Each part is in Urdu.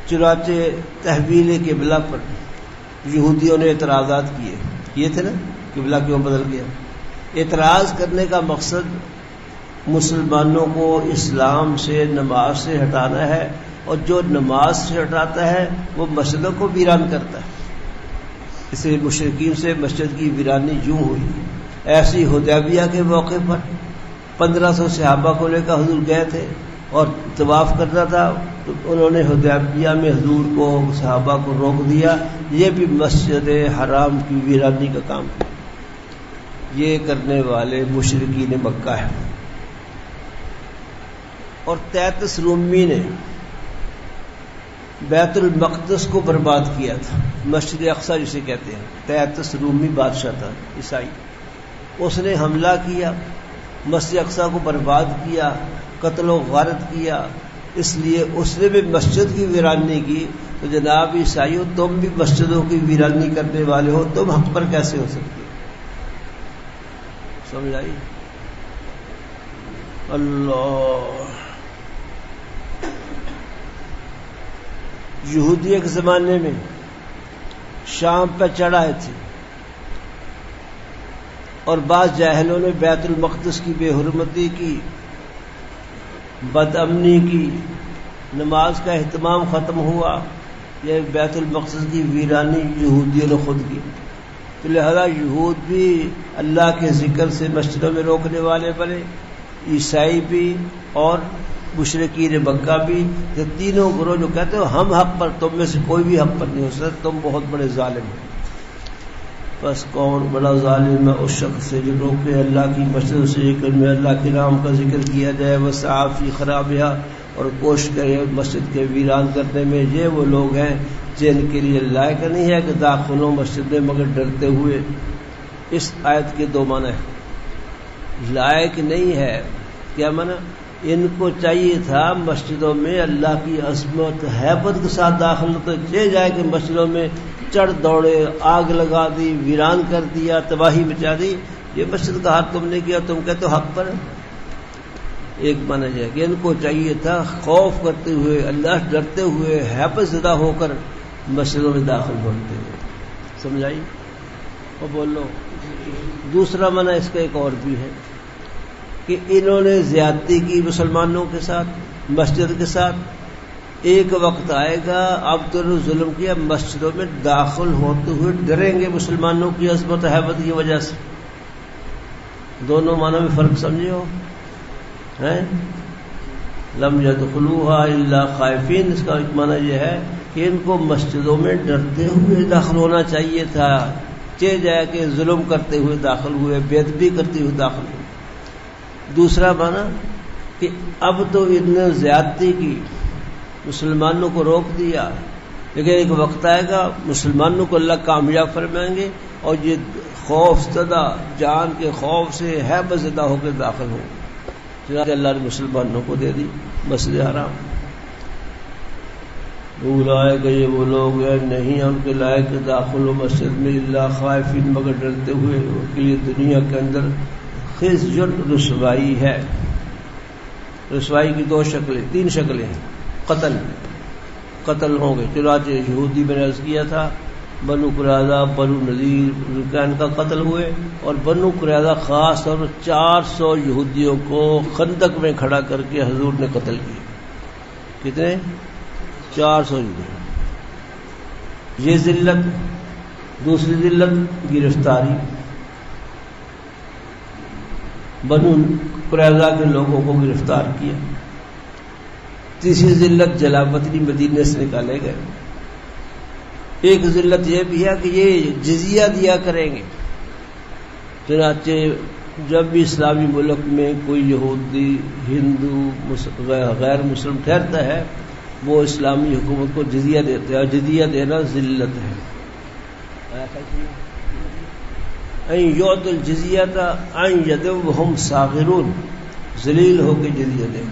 چنانچہ تحویل قبلہ پر یہودیوں نے اعتراضات کیے تھے نا، قبلہ کیوں بدل گیا؟ اعتراض کرنے کا مقصد مسلمانوں کو اسلام سے، نماز سے ہٹانا ہے، اور جو نماز سے ہٹاتا ہے وہ مسجدوں کو ویران کرتا ہے۔ اس لیے مشرکین سے مسجد کی ویرانی یوں ہوئی۔ ایسی حدیبیہ کے موقع پر 1500 صحابہ کو لے کر حضور گئے تھے اور طواف کرنا تھا، تو انہوں نے حدیبیہ میں حضور کو، صحابہ کو روک دیا۔ یہ بھی مسجد حرام کی ویرانی کا کام ہے۔ یہ کرنے والے مشرکین مکہ ہیں۔ اور تیتس رومی نے بیت المقدس کو برباد کیا تھا، مسجد اقصی جسے کہتے ہیں۔ تیتس رومی بادشاہ تھا عیسائی، اس نے حملہ کیا، مسجد اقصی کو برباد کیا، قتل و غارت کیا۔ اس لیے اس نے بھی مسجد کی ویرانی کی۔ تو جناب عیسائیوں، تم بھی مسجدوں کی ویرانی کرنے والے ہو، تم حق پر کیسے ہو سکتے؟ سمجھ آئی؟ اللہ، یہودی ایک زمانے میں شام پہ چڑھ آئے تھے، اور بعض جاہلوں نے بیت المقدس کی بے حرمتی کی، بد امنی کی، نماز کا اہتمام ختم ہوا۔ یہ بیت المقدس کی ویرانی یہودیوں نے خود کی۔ تو لہذا یہود بھی اللہ کے ذکر سے مسجدوں میں روکنے والے بنے، عیسائی بھی اور مشرکین مکہ بھی۔ یہ تینوں گروہ جو کہتے ہو ہم حق پر، تم میں سے کوئی بھی حق پر نہیں ہو سکتا، تم بہت بڑے ظالم ہو۔ بس کون بڑا ظالم ہے؟ اس شخص سے جو روکے اللہ کی مسجد سے میں اللہ کے نام کا ذکر کیا جائے، وسعی فی خرابہا، اور کوشش کرے مسجد کے ویران کرنے میں۔ یہ وہ لوگ ہیں جن کے لیے لائق نہیں ہے کہ داخل ہو مسجد میں مگر ڈرتے ہوئے۔ اس آیت کے دو معنی ہیں۔ لائق نہیں ہے کیا معنی؟ ان کو چاہیے تھا مسجدوں میں اللہ کی عظمت ہیبت کے ساتھ داخل ہوتے، یہ جائے کہ مسجدوں میں چڑھ دوڑے، آگ لگا دی، ویران کر دیا، تباہی مچا دی۔ یہ مسجد کا حق تم نے کیا، تم کہتے ہو حق پر۔ ایک معنی یہ ہے کہ ان کو چاہیے تھا خوف کرتے ہوئے، اللہ سے ڈرتے ہوئے، ہیبت زدہ ہو کر مسجدوں میں داخل ہوتے ہوئے۔ سمجھائی؟ اور بولو۔ دوسرا معنی اس کا ایک اور بھی ہے کہ انہوں نے زیادتی کی مسلمانوں کے ساتھ، مسجد کے ساتھ۔ ایک وقت آئے گا اب تو ظلم کیا، مسجدوں میں داخل ہوتے ہوئے ڈریں گے مسلمانوں کی عظمت و ہیبت کی وجہ سے۔ دونوں معنوں میں فرق سمجھے ہو؟ لم يدخلوها الا خائفین۔ اس کا ایک معنی یہ ہے کہ ان کو مسجدوں میں ڈرتے ہوئے داخل ہونا چاہیے تھا، چہ جائے کہ ظلم کرتے ہوئے داخل ہوئے، بے ادبی کرتے ہوئے داخل ہوئے۔ دوسرا معنی کہ اب تو ان نے زیادتی کی، مسلمانوں کو روک دیا، لیکن ایک وقت آئے گا مسلمانوں کو اللہ کامیاب فرمائیں گے، اور یہ خوف زدہ، جان کے خوف سے ہیبت زدہ ہو کے داخل ہوں۔ چنانچہ اللہ نے مسلمانوں کو دے دی مسجد حرام۔ اولئک کہ یہ وہ لوگ ہیں نہیں ان کے لائق داخل و مسجد میں الا خائفین مگر ڈرتے ہوئے۔ ان کے لیے دنیا کے اندر خزي، رسوائی ہے۔ رسوائی کی دو شکلیں، تین شکلیں ہیں۔ قتل ہوں گے، چنانچہ یہودی میں نے عرض کیا تھا، بنو قریظہ، بنو نذیر کا ان کا قتل ہوئے، اور بنو قریظہ خاص طور پر 400 یہودیوں کو خندق میں کھڑا کر کے حضور نے قتل کیا۔ کتنے؟ 400 یہودی۔ یہ ذلت۔ دوسری ذلت گرفتاری، بنو قریظہ کے لوگوں کو گرفتار کیا۔ تیسری ذلت جلا وطنی مدینے سے نکالے گئے۔ ایک ذلت یہ بھی ہے کہ یہ جزیہ دیا کریں گے۔ چنانچہ جب بھی اسلامی ملک میں کوئی یہودی، ہندو، غیر مسلم ٹھہرتا ہے، وہ اسلامی حکومت کو جزیہ دیتے ہیں، اور جزیہ دینا ذلت ہے۔ ان یعطوا الجزیۃ عن ید وہم صاغرون، ذلیل ہو کے جزیہ دیں۔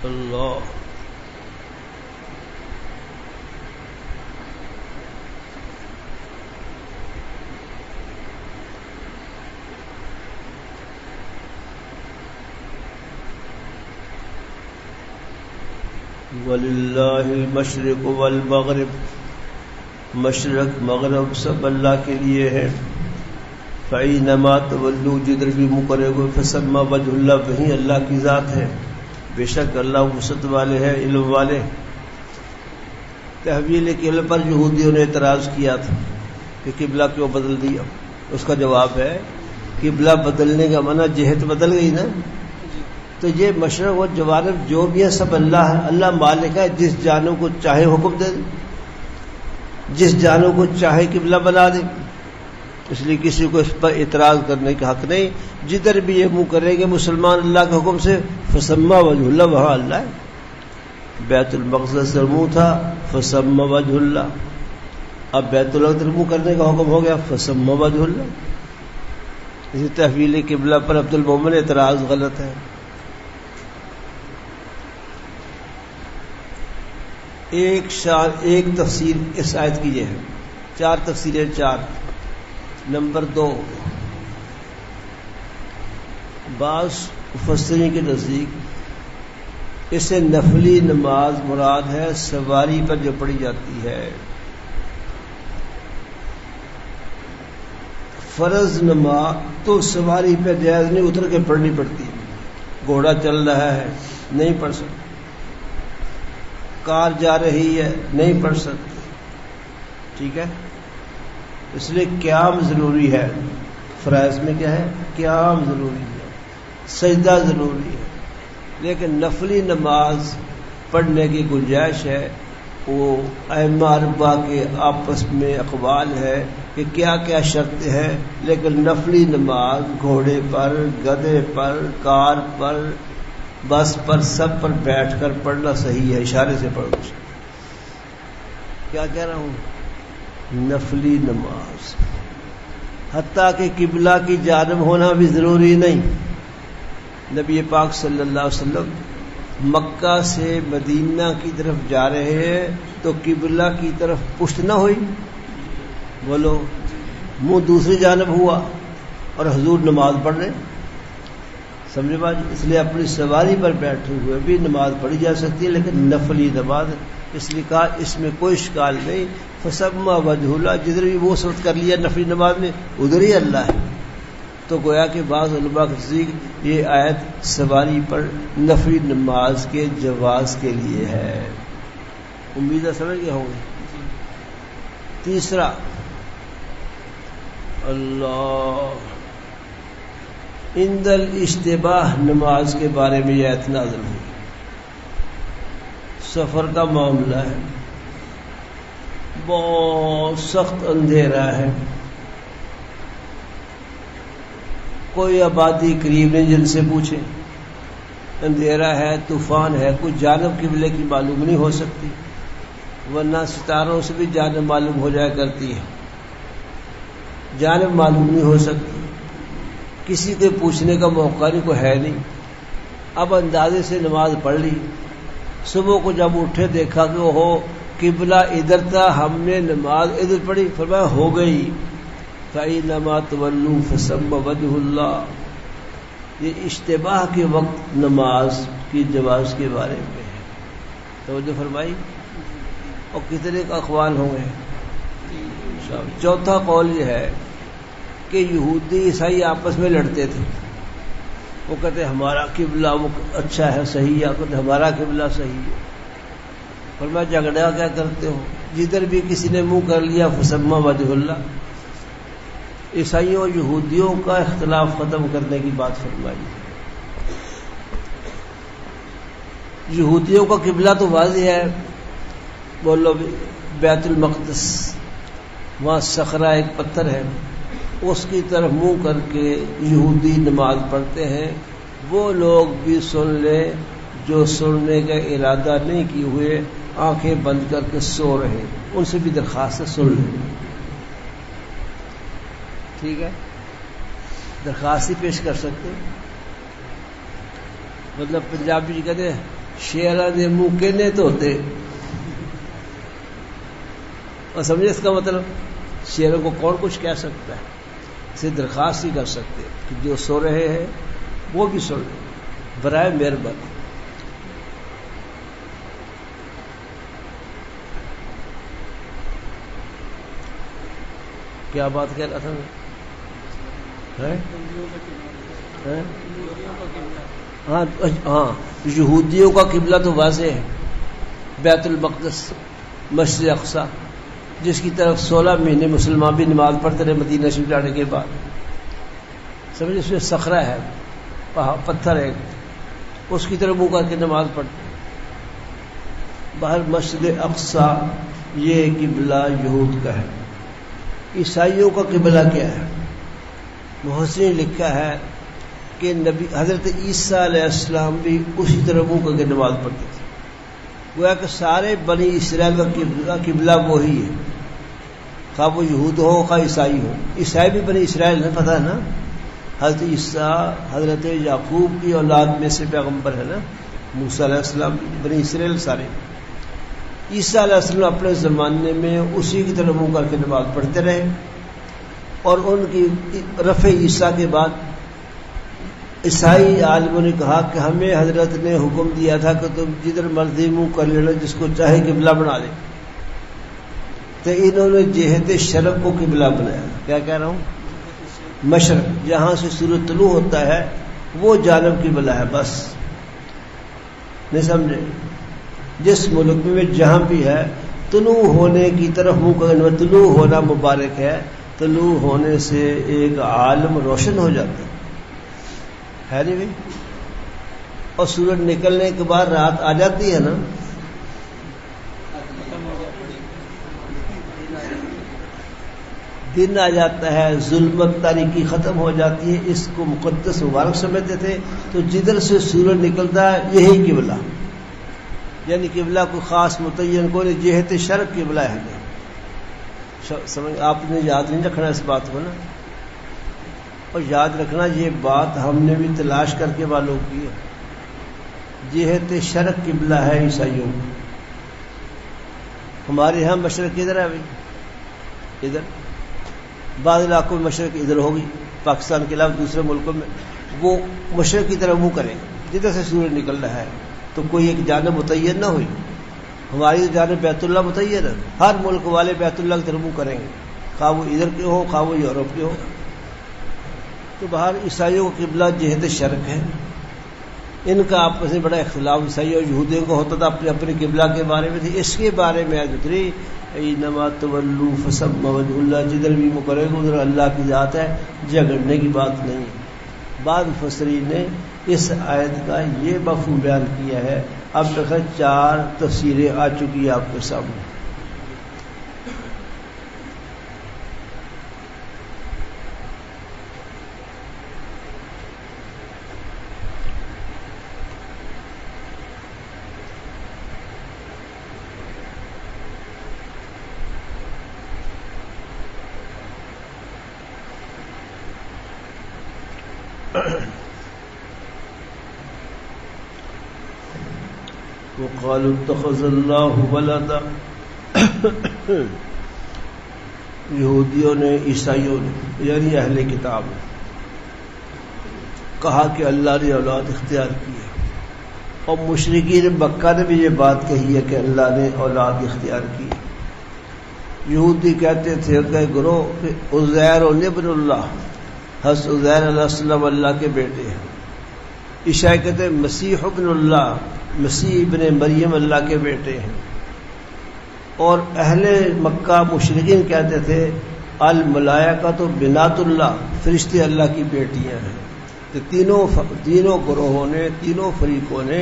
اللہ وَلِلَّهِ الْمَشْرِقُ وَالْمَغْرِبُ، مشرق مغرب سب اللہ کے لیے ہے. فَأَيْنَمَا تَوَلُّوا، جدھر بھی منہ کرے گے فَثَمَّ وَجْهُ اللَّهِ، وہیں اللہ کی ذات ہے. بے شک اللہ وسعت والے ہے، علم والے. تحویل قبلہ پر یہودیوں نے اعتراض کیا تھا کہ قبلہ کیوں بدل دیا. اس کا جواب ہے قبلہ بدلنے کا معنی جہت بدل گئی نا. تو یہ مشرق و جوانب جو بھی ہے سب اللہ ہے. اللہ مالک ہے، جس جانب کو چاہے حکم دے دے، جس جانب کو چاہے قبلہ بنا دے. اس لیے کسی کو اس پر اعتراض کرنے کا حق نہیں. جدھر بھی یہ منہ کریں گے مسلمان اللہ کے حکم سے فسمى وجه اللہ، وہاں اللہ ہے. بیت المقدس سے منہ تھا فسمى وجه اللہ، اب بیت اللہ منہ کرنے کا حکم ہو گیا فسمى وجه اللہ. اسی تحویل قبلہ پر عبد المومن اعتراض غلط ہے. ایک تفسیر اس آیت کی یہ ہے، 4 تفسیریں 4. نمبر 2، بعض مفسرین کے نزدیک اسے نفلی نماز مراد ہے، سواری پر جو پڑھی جاتی ہے. فرض نماز تو سواری پہ جائز نہیں، اتر کے پڑھنی پڑتی. گھوڑا چل رہا ہے نہیں پڑھ سکتے، کار جا رہی ہے نہیں پڑھ سکتے. ٹھیک ہے، اس لیے قیام ضروری ہے. فرائض میں کیا ہے؟ قیام ضروری ہے، سجدہ ضروری ہے. لیکن نفلی نماز پڑھنے کی گنجائش ہے. وہ ائمہ 4 کے آپس میں اقوال ہے کہ کیا کیا شرط ہے. لیکن نفلی نماز گھوڑے پر، گدھے پر، کار پر، بس پر، سب پر بیٹھ کر پڑھنا صحیح ہے. اشارے سے پڑھو. کیا کہہ رہا ہوں؟ نفلی نماز حتیٰ کہ قبلہ کی جانب ہونا بھی ضروری نہیں. نبی پاک صلی اللہ علیہ وسلم مکہ سے مدینہ کی طرف جا رہے ہیں تو قبلہ کی طرف پشت نہ ہوئی، بولو منہ دوسری جانب ہوا اور حضور نماز پڑھ رہے. سمجھے بات؟ اس لیے اپنی سواری پر بیٹھے ہوئے بھی نماز پڑھی جا سکتی ہے، لیکن نفلی نماز. اس لیے کہا اس میں کوئی اشکال نہیں. فسمى وجه اللہ، جدھر بھی وہ صورت کر لیا نفلی نماز میں ادھر ہی اللہ ہے. تو گویا کہ بعض علماء کے نزدیک یہ آیت سواری پر نفلی نماز کے جواز کے لیے ہے. امید ہے سمجھ گئے ہوں گے. تیسرا، اللہ عند الاشتباہ نماز کے بارے میں یہ آیت نازل ہوئی. سفر کا معاملہ ہے، بہت سخت اندھیرا ہے، کوئی آبادی قریب نہیں جن سے پوچھیں. اندھیرا ہے، طوفان ہے، کوئی جانب قبلے کی معلوم نہیں ہو سکتی، ورنہ ستاروں سے بھی جانب معلوم ہو جایا کرتی ہے. جانب معلوم نہیں ہو سکتی، کسی کے پوچھنے کا موقع نہیں، کوئی ہے نہیں. اب اندازے سے نماز پڑھ لی. صبح کو جب اٹھے دیکھا کہ وہ قبلہ ادھر تھا، ہم نے نماز ادھر پڑھی، فرمایا ہو گئی. فَأَيْنَمَا تُوَلُّوا فَثَمَّ وَجْهُ اللَّهِ. یہ اشتباہ کے وقت نماز کی جواز کے بارے میں ہے. توجہ فرمائی. اور کتنے کا اقوال ہوں گے؟ چوتھا قول یہ ہے کہ یہودی عیسائی آپس میں لڑتے تھے. وہ کہتے ہمارا قبلہ وہ اچھا ہے، صحیح ہے، کہتے ہمارا قبلہ صحیح ہے. فرمایا جھگڑا کیا کرتے ہو؟ جدھر بھی کسی نے منہ کر لیا فسمى وجه اللہ. عیسائیوں اور یہودیوں کا اختلاف ختم کرنے کی بات فرمائی. یہودیوں کا قبلہ تو واضح ہے، بولو بیت المقدس، وہاں صخرہ ایک پتھر ہے، اس کی طرف منہ کر کے یہودی نماز پڑھتے ہیں. وہ لوگ بھی سن لیں جو سننے کا ارادہ نہیں کیے ہوئے، آنکھیں بند کر کے سو رہے، ان سے بھی درخواست سن لیں. ٹھیک ہے، درخواست ہی پیش کر سکتے. مطلب پنجابی جی کہتے ہیں شیراں دے منہ کہنے تو ہوتے. اور سمجھے اس کا مطلب؟ شیروں کو کون کچھ کہہ سکتا ہے؟ اسے درخواست ہی کر سکتے کہ جو سو رہے ہیں وہ بھی سن لیں، برائے مہربانی. کیا بات کہہ رہا تھا میں؟ ہاں یہودیوں کا قبلہ تو واضح ہے، بیت المقدس، مسجد اقصی، جس کی طرف 16 مہینے مسلمان بھی نماز پڑھتے رہے مدینہ شریف جانے کے بعد. سمجھے اس میں صخرہ ہے، پتھر ہے، اس کی طرف منہ کر کے نماز پڑھتے. باہر مسجد اقصی یہ قبلہ یہود کا ہے. عیسائیوں کا قبلہ کیا ہے؟ محسن لکھا ہے کہ نبی حضرت عیسیٰ علیہ السلام بھی اسی طرح منہ کر کے نماز پڑھتے تھے. گویا کہ سارے بنی اسرائیل کا قبلہ وہی ہے، خواہ وہ یہود ہو خواہ عیسائی ہو. عیسائی بھی بنی اسرائیل ہے، پتہ ہے نا. حضرت عیسیٰ حضرت یعقوب کی اولاد میں سے پیغمبر ہے نا. موسیٰ علیہ السلام بنی اسرائیل سارے. عیسیٰ علیہ السلام اپنے زمانے میں اسی کی طرح منہ کر کے نماز پڑھتے رہے، اور ان کی رفع عیسیٰ کے بعد عیسائی عالموں نے کہا کہ ہمیں حضرت نے حکم دیا تھا کہ تم جدھر مرضی منہ کر لینا، جس کو چاہے قبلہ بنا لے. تو انہوں نے جہت شرق کو قبلہ بنایا. کیا کہہ رہا ہوں؟ مشرق، جہاں سے سورج طلوع ہوتا ہے وہ جانب قبلہ ہے. بس نہیں سمجھے؟ جس ملک میں جہاں بھی ہے طلوع ہونے کی طرف منہ کرنا، طلوع ہونا مبارک ہے. طلوع ہونے سے ایک عالم روشن ہو جاتا ہے نہیں بھائی؟ اور سورج نکلنے کے بعد رات آ جاتی ہے نا. دن آ جاتا ہے، ظلمت تاریکی ختم ہو جاتی ہے. اس کو مقدس مبارک سمجھتے تھے. تو جدھر سے سورج نکلتا ہے یہی قبلہ، یعنی قبلہ کو خاص متعین کو نہیں، جہت شرق قبلہ ہے. سمجھ آپ نے یاد نہیں رکھنا اس بات کو نا. اور یاد رکھنا یہ بات ہم نے بھی تلاش کر کے معلوم کی ہے. جہت شرق قبلہ ہے عیسائیوں کو. ہمارے یہاں مشرق ادھر ہے بھائی، ادھر. بعض علاقوں میں مشرق ادھر ہوگی، پاکستان کے علاوہ دوسرے ملکوں میں وہ مشرق کی طرف منہ کریں گے جدھر سے سورج نکل رہا ہے. تو کوئی ایک جانب متعین نہ ہوئی. ہماری جانب بیت اللہ متعین ہے. ہر ملک والے بیت اللہ کی طرف منہ کریں گے، خواہ وہ ادھر کے ہو خواہ وہ یورپ کے ہو. تو باہر عیسائیوں کا قبلہ جہت شرق ہے. ان کا آپس میں بڑا اختلاف عیسائیوں اور یہودیوں کو ہوتا تھا اپنے اپنے قبلہ کے بارے میں. اس کے بارے میں آیت اتری اینما تولوا فثم وجه اللہ، جدھر بھی مقرر ادھر اللہ کی ذات ہے، جھگڑنے کی بات نہیں. بعض مفسرین نے اس آیت کا یہ مفہوم بیان کیا ہے. اب تک 4 تفسیریں آ چکی ہیں آپ کے سامنے. وقالوا اتخذ اللہ ولدا، یہودیوں نے عیسائیوں نے یعنی اہل کتاب نے کہا کہ اللہ نے اولاد اختیار کی ہے. اور مشرکین مکہ نے بھی یہ بات کہی ہے کہ اللہ نے اولاد اختیار کی. یہودی کہتے تھے کہ گروہ کہ عزیر ابن اللہ، حضرت عزیر علیہ السلام اللہ کے بیٹے ہیں. عیسائی کہتے ہیں مسیح ابن اللہ، مسیح ابن مریم اللہ کے بیٹے ہیں. اور اہل مکہ مشرکین کہتے تھے الملائکۃ بنات اللہ، فرشتے اللہ کی بیٹیاں ہیں. تو تینوں گروہوں نے، تینوں فریقوں نے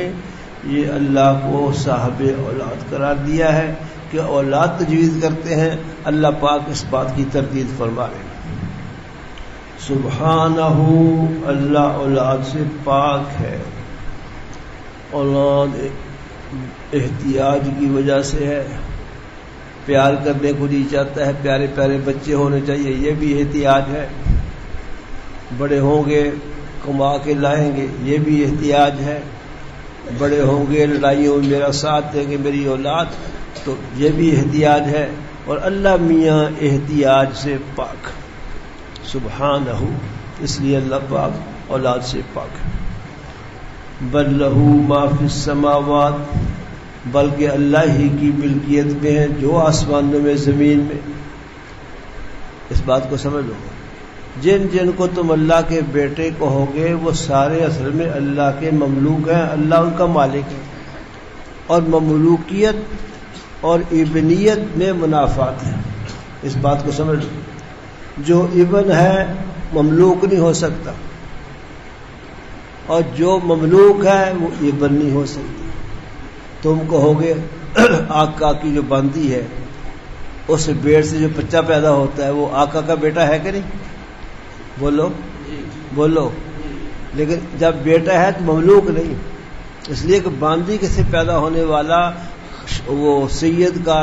یہ اللہ کو صاحب اولاد قرار دیا ہے کہ اولاد تجویز کرتے ہیں. اللہ پاک اس بات کی تردید فرما رہے ہیں. سبحانہ، اللہ اولاد سے پاک ہے. اولاد احتیاج کی وجہ سے ہے، پیار کرنے کو نہیں چاہتا ہے، پیارے پیارے بچے ہونے چاہیے، یہ بھی احتیاج ہے. بڑے ہوں گے کما کے لائیں گے، یہ بھی احتیاج ہے. بڑے ہوں گے لڑائیوں میں میرا ساتھ دیں گے میری اولاد، تو یہ بھی احتیاج ہے. اور اللہ میاں احتیاج سے پاک، سبحانہ، اس لیے اللہ پاک اولاد سے پاک ہے. بل لہ ما فی السماوات، بلکہ اللہ ہی کی ملکیت میں ہے جو آسمانوں میں زمین میں. اس بات کو سمجھ لو، جن جن کو تم اللہ کے بیٹے کہو گے وہ سارے اصل میں اللہ کے مملوک ہیں، اللہ ان کا مالک ہے، اور مملوکیت اور ابنیت میں منافات ہیں، اس بات کو سمجھ لو۔ جو ابن ہے مملوک نہیں ہو سکتا، اور جو مملوک ہے وہ ابن نہیں ہو سکتا۔ تم کہو گے آقا کی جو باندھی ہے اس بیڑ سے جو بچہ پیدا ہوتا ہے وہ آقا کا بیٹا ہے کہ نہیں؟ بولو بولو، لیکن جب بیٹا ہے تو مملوک نہیں، اس لیے کہ باندھی کے سے پیدا ہونے والا وہ سید کا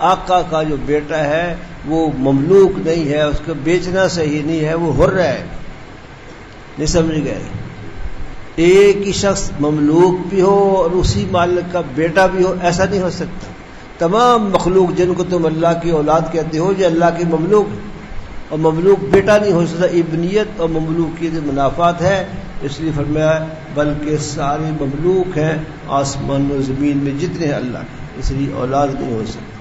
آقا کا جو بیٹا ہے وہ مملوک نہیں ہے، اس کو بیچنا صحیح نہیں ہے، وہ حر ہے۔ نہیں سمجھ گئے؟ ایک ہی شخص مملوک بھی ہو اور اسی مالک کا بیٹا بھی ہو، ایسا نہیں ہو سکتا۔ تمام مخلوق جن کو تم اللہ کی اولاد کہتے ہو یہ اللہ کے مملوک ہیں، اور مملوک بیٹا نہیں ہو سکتا۔ ابنیت اور مملوکیت منافات ہے، اس لیے فرمایا بلکہ سارے مملوک ہیں آسمان و زمین میں جتنے ہیں اللہ کے، اس لیے اولاد نہیں ہو سکتی۔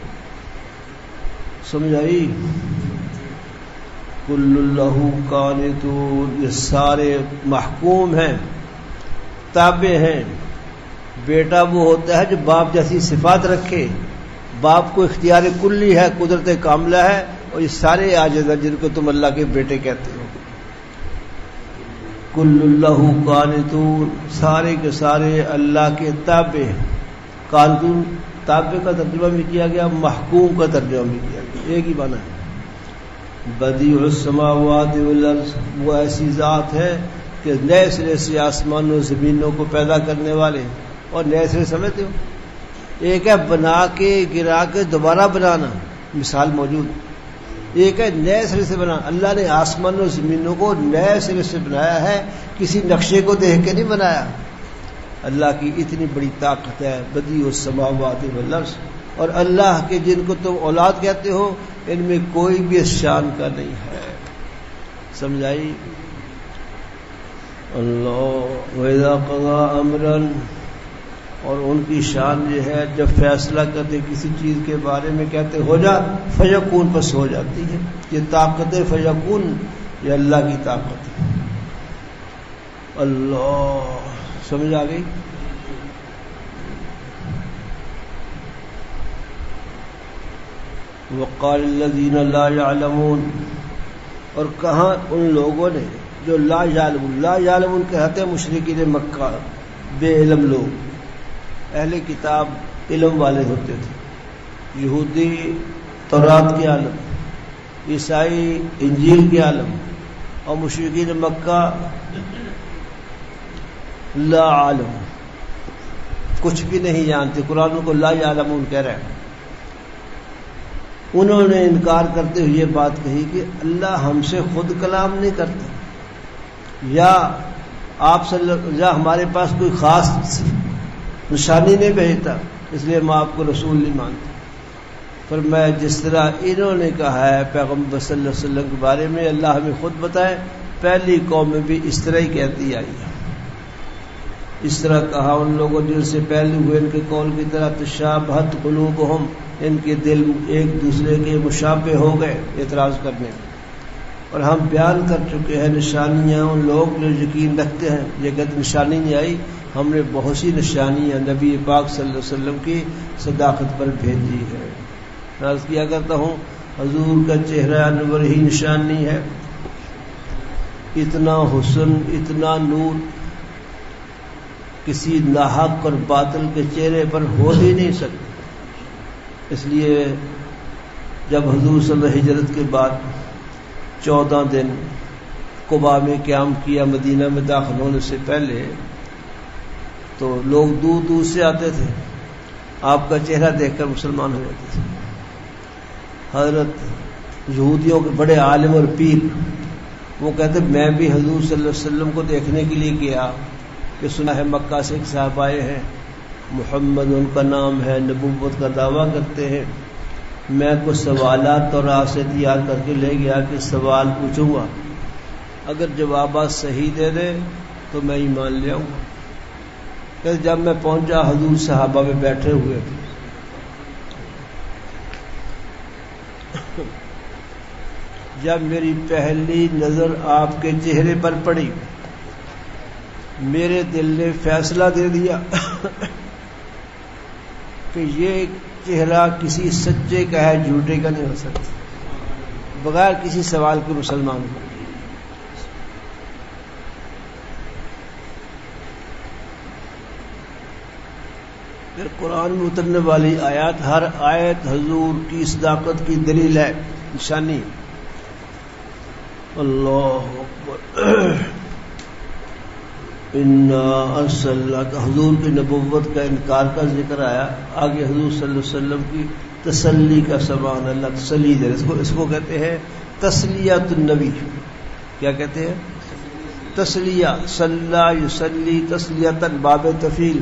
سمجھ آئی؟ کل اللہ قانتون، یہ سارے محکوم ہیں، تابع ہیں۔ بیٹا وہ ہوتا ہے جو باپ جیسی صفات رکھے، باپ کو اختیار کلی ہے، قدرت کاملہ ہے، اور یہ سارے عاجز ہیں جن کو تم اللہ کے بیٹے کہتے ہو۔ کل اللہ قانتون، سارے کے سارے اللہ کے تابع ہیں۔ قانتون تابع کا ترجمہ بھی کیا گیا، محکوم کا ترجمہ بھی کیا گیا، ایک ہی معنی ہے۔ بدیع السماوات والارض، وہ ایسی ذات ہے کہ نئے سرے سے آسمان و زمینوں کو پیدا کرنے والے، اور نئے سرے سمجھتے ہو، ایک ہے بنا کے گرا کے دوبارہ بنانا، مثال موجود، ایک ہے نئے سرے سے بنا۔ اللہ نے آسمان و زمینوں کو نئے سرے سے بنایا ہے، کسی نقشے کو دیکھ کے نہیں بنایا۔ اللہ کی اتنی بڑی طاقت ہے، بدیع السماوات والارض، اور اللہ کے جن کو تم اولاد کہتے ہو ان میں کوئی بھی اس شان کا نہیں ہے۔ سمجھائی؟ اللہ وَإِذَا قَضَىٰ أَمْرًا، اور ان کی شان یہ ہے جب فیصلہ کرتے کسی چیز کے بارے میں کہتے ہو جا، فیکون، بس ہو جاتی ہے۔ یہ طاقت فیکون یہ اللہ کی طاقت ہے۔ اللہ، سمجھ آ گئی؟ وقال الذین لا يعلمون، اور کہاں ان لوگوں نے جو لا یعلمون، لا یعلمون کہتے ہیں مشرکین مکہ، بے علم لوگ۔ اہل کتاب علم والے ہوتے تھے، یہودی تورات کے عالم، عیسائی انجیل کے عالم، اور مشرکین مکہ لا عالم، کچھ بھی نہیں جانتے۔ قرآن کو لا یعلمون کہہ رہے ہیں۔ انہوں نے انکار کرتے ہوئے یہ بات کہی کہ اللہ ہم سے خود کلام نہیں کرتا، یا آپ یا ہمارے پاس کوئی خاص نشانی نہیں بھیجتا، اس لیے ہم آپ کو رسول نہیں مانتے۔ پر میں جس طرح انہوں نے کہا ہے پیغمبر صلی اللہ علیہ وسلم کے بارے میں، اللہ ہمیں خود بتائے پہلی قوم میں بھی اس طرح ہی کہتی آئی ہے۔ اس طرح کہا ان لوگوں جن سے پہلے ہوئے ان کے قول کی طرح، تشابہت قلوبہم، ان کے دل ایک دوسرے کے مشابہ ہو گئے اعتراض کرنے میں۔ اور ہم بیان کر چکے ہیں نشانیاں ان لوگ جو یقین رکھتے ہیں۔ یہ کہتے نشانی نہیں آئی، ہم نے بہت سی نشانیاں نبی پاک صلی اللہ علیہ وسلم کی صداقت پر بھیجی ہے۔ عرض کیا کرتا ہوں حضور کا چہرہ انور ہی نشانی ہے، اتنا حسن، اتنا نور کسی ناحق اور باطل کے چہرے پر ہو ہی نہیں سکتا۔ اس لیے جب حضور صلی اللہ علیہ وسلم ہجرت کے بعد 14 دن قباء میں قیام کیا مدینہ میں داخل ہونے سے پہلے، تو لوگ دور دور سے آتے تھے، آپ کا چہرہ دیکھ کر مسلمان ہو جاتے تھے۔ حضرت یہودیوں کے بڑے عالم اور پیر وہ کہتے میں بھی حضور صلی اللہ علیہ وسلم کو دیکھنے کے لیے گیا، کہ سنا ہے مکہ سے ایک صاحب آئے ہیں، محمد ان کا نام ہے، نبوت کا دعویٰ کرتے ہیں۔ میں کچھ سوالات اور راستے تیار کر کے لے گیا کہ سوال پوچھوں گا، اگر جوابات صحیح دے دے تو میں ایمان لے آؤں گا۔ کہ جب میں پہنچا حضور صحابہ میں بیٹھے ہوئے جب میری پہلی نظر آپ کے چہرے پر پڑی میرے دل نے فیصلہ دے دیا کہ یہ چہرہ کسی سچے کا ہے، جھوٹے کا نہیں ہو سکتا، بغیر کسی سوال کے مسلمان کو۔ پھر قرآن میں اترنے والی آیات، ہر آیت حضور کی صداقت کی دلیل ہے، نشانی۔ اللہ اکبر۔ انا ارسلناک، حضور کی نبوت کا انکار کا ذکر آیا، آگے حضور صلی اللہ علیہ وسلم کی تسلی کا سبحان اللہ، تسلی دے، اس کو کہتے ہیں تسلیت النبی۔ کیا کہتے ہیں؟ تسلیہ، صلی یصلی تسلیتاً، باب تفعیل،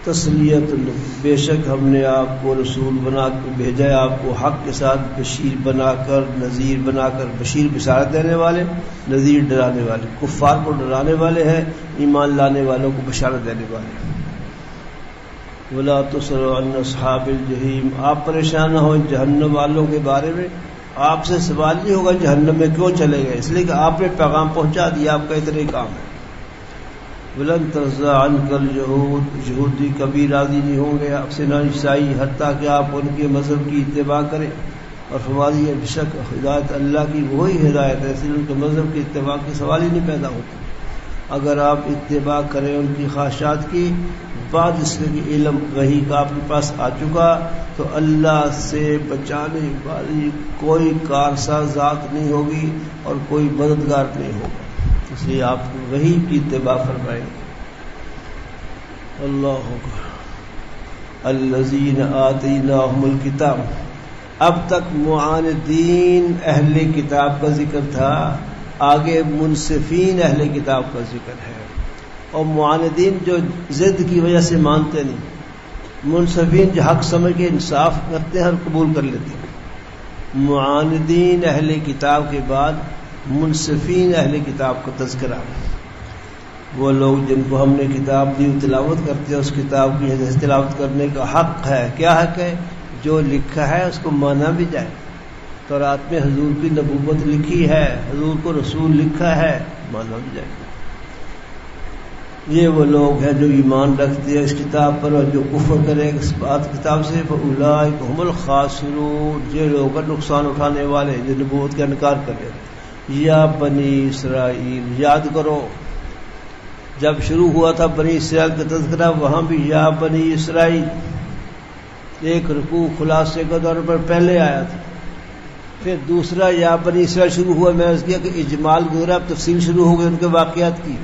تسلیت النبی۔ بے شک ہم نے آپ کو رسول بنا کر بھیجا ہے، آپ کو حق کے ساتھ بشیر بنا کر، نذیر بنا کر، بشیر بشارت دینے والے، نذیر ڈرانے والے، کفار کو ڈرانے والے ہیں، ایمان لانے والوں کو بشارت دینے والے۔ ولا تسألوا عن اصحاب الجحیم، آپ پریشان نہ ہو جہنم والوں کے بارے میں، آپ سے سوال نہیں ہوگا جہنم میں کیوں چلے گئے، اس لیے کہ آپ نے پیغام پہنچا دیا، آپ کا اتنا ہی کام ہے۔ ولن ترضى عنك اليهود، یہودی کبھی راضی نہیں ہوں گے آپ سے، نہ عیسائی، حتیٰ کہ آپ ان کے مذہب کی اتباع کریں۔ اور فرما دیا بے شک ہدایت اللہ کی وہی ہدایت ہے، اس لیے ان کے مذہب کی اتباع کے سوال ہی نہیں پیدا ہوتا۔ اگر آپ اتباع کریں ان کی خواہشات کی، بعد اس میں علم وحی کا آپ کے پاس آ چکا، تو اللہ سے بچانے والی کوئی کارساز ذات نہیں ہوگی اور کوئی مددگار نہیں ہوگا، اس لیے آپ وحی کی اتباع فرمائیں۔ اللہ اکبر۔ الذین آتیناہم الکتاب، اب تک معاندین اہل کتاب کا ذکر تھا، آگے منصفین اہل کتاب کا ذکر ہے۔ اور معاندین جو ضد کی وجہ سے مانتے نہیں، منصفین جو حق سمجھ کے انصاف کرتے ہیں اور قبول کر لیتے ہیں۔ معاندین اہل کتاب کے بعد منصفین اہل کتاب کا تذکرہ، وہ لوگ جن کو ہم نے کتاب دی تلاوت کرتے ہیں، اس کتاب کی تلاوت کرنے کا حق ہے۔ کیا حق ہے؟ جو لکھا ہے اس کو مانا بھی جائے۔ تورات میں حضور کی نبوت لکھی ہے، حضور کو رسول لکھا ہے، مانا بھی جائے۔ یہ وہ لوگ ہیں جو ایمان رکھتے ہیں اس کتاب پر، اور جو کفر کرے اس بات کتاب سے، فاولئک هم الخاسرون، یہ لوگ نقصان اٹھانے والے جو نبوت کا انکار کرے۔ یا بنی اسرائیل، یاد کرو جب شروع ہوا تھا بنی اسرائیل کا تذکرہ، وہاں بھی یا بنی اسرائیل ایک رکوع خلاصے کے طور پر پہلے آیا تھا، پھر دوسرا یا بنی اسرائیل شروع ہوا، میں عرض کیا کہ اجمال گزرا، اب تفصیل شروع ہو گئی ان کے واقعات کی،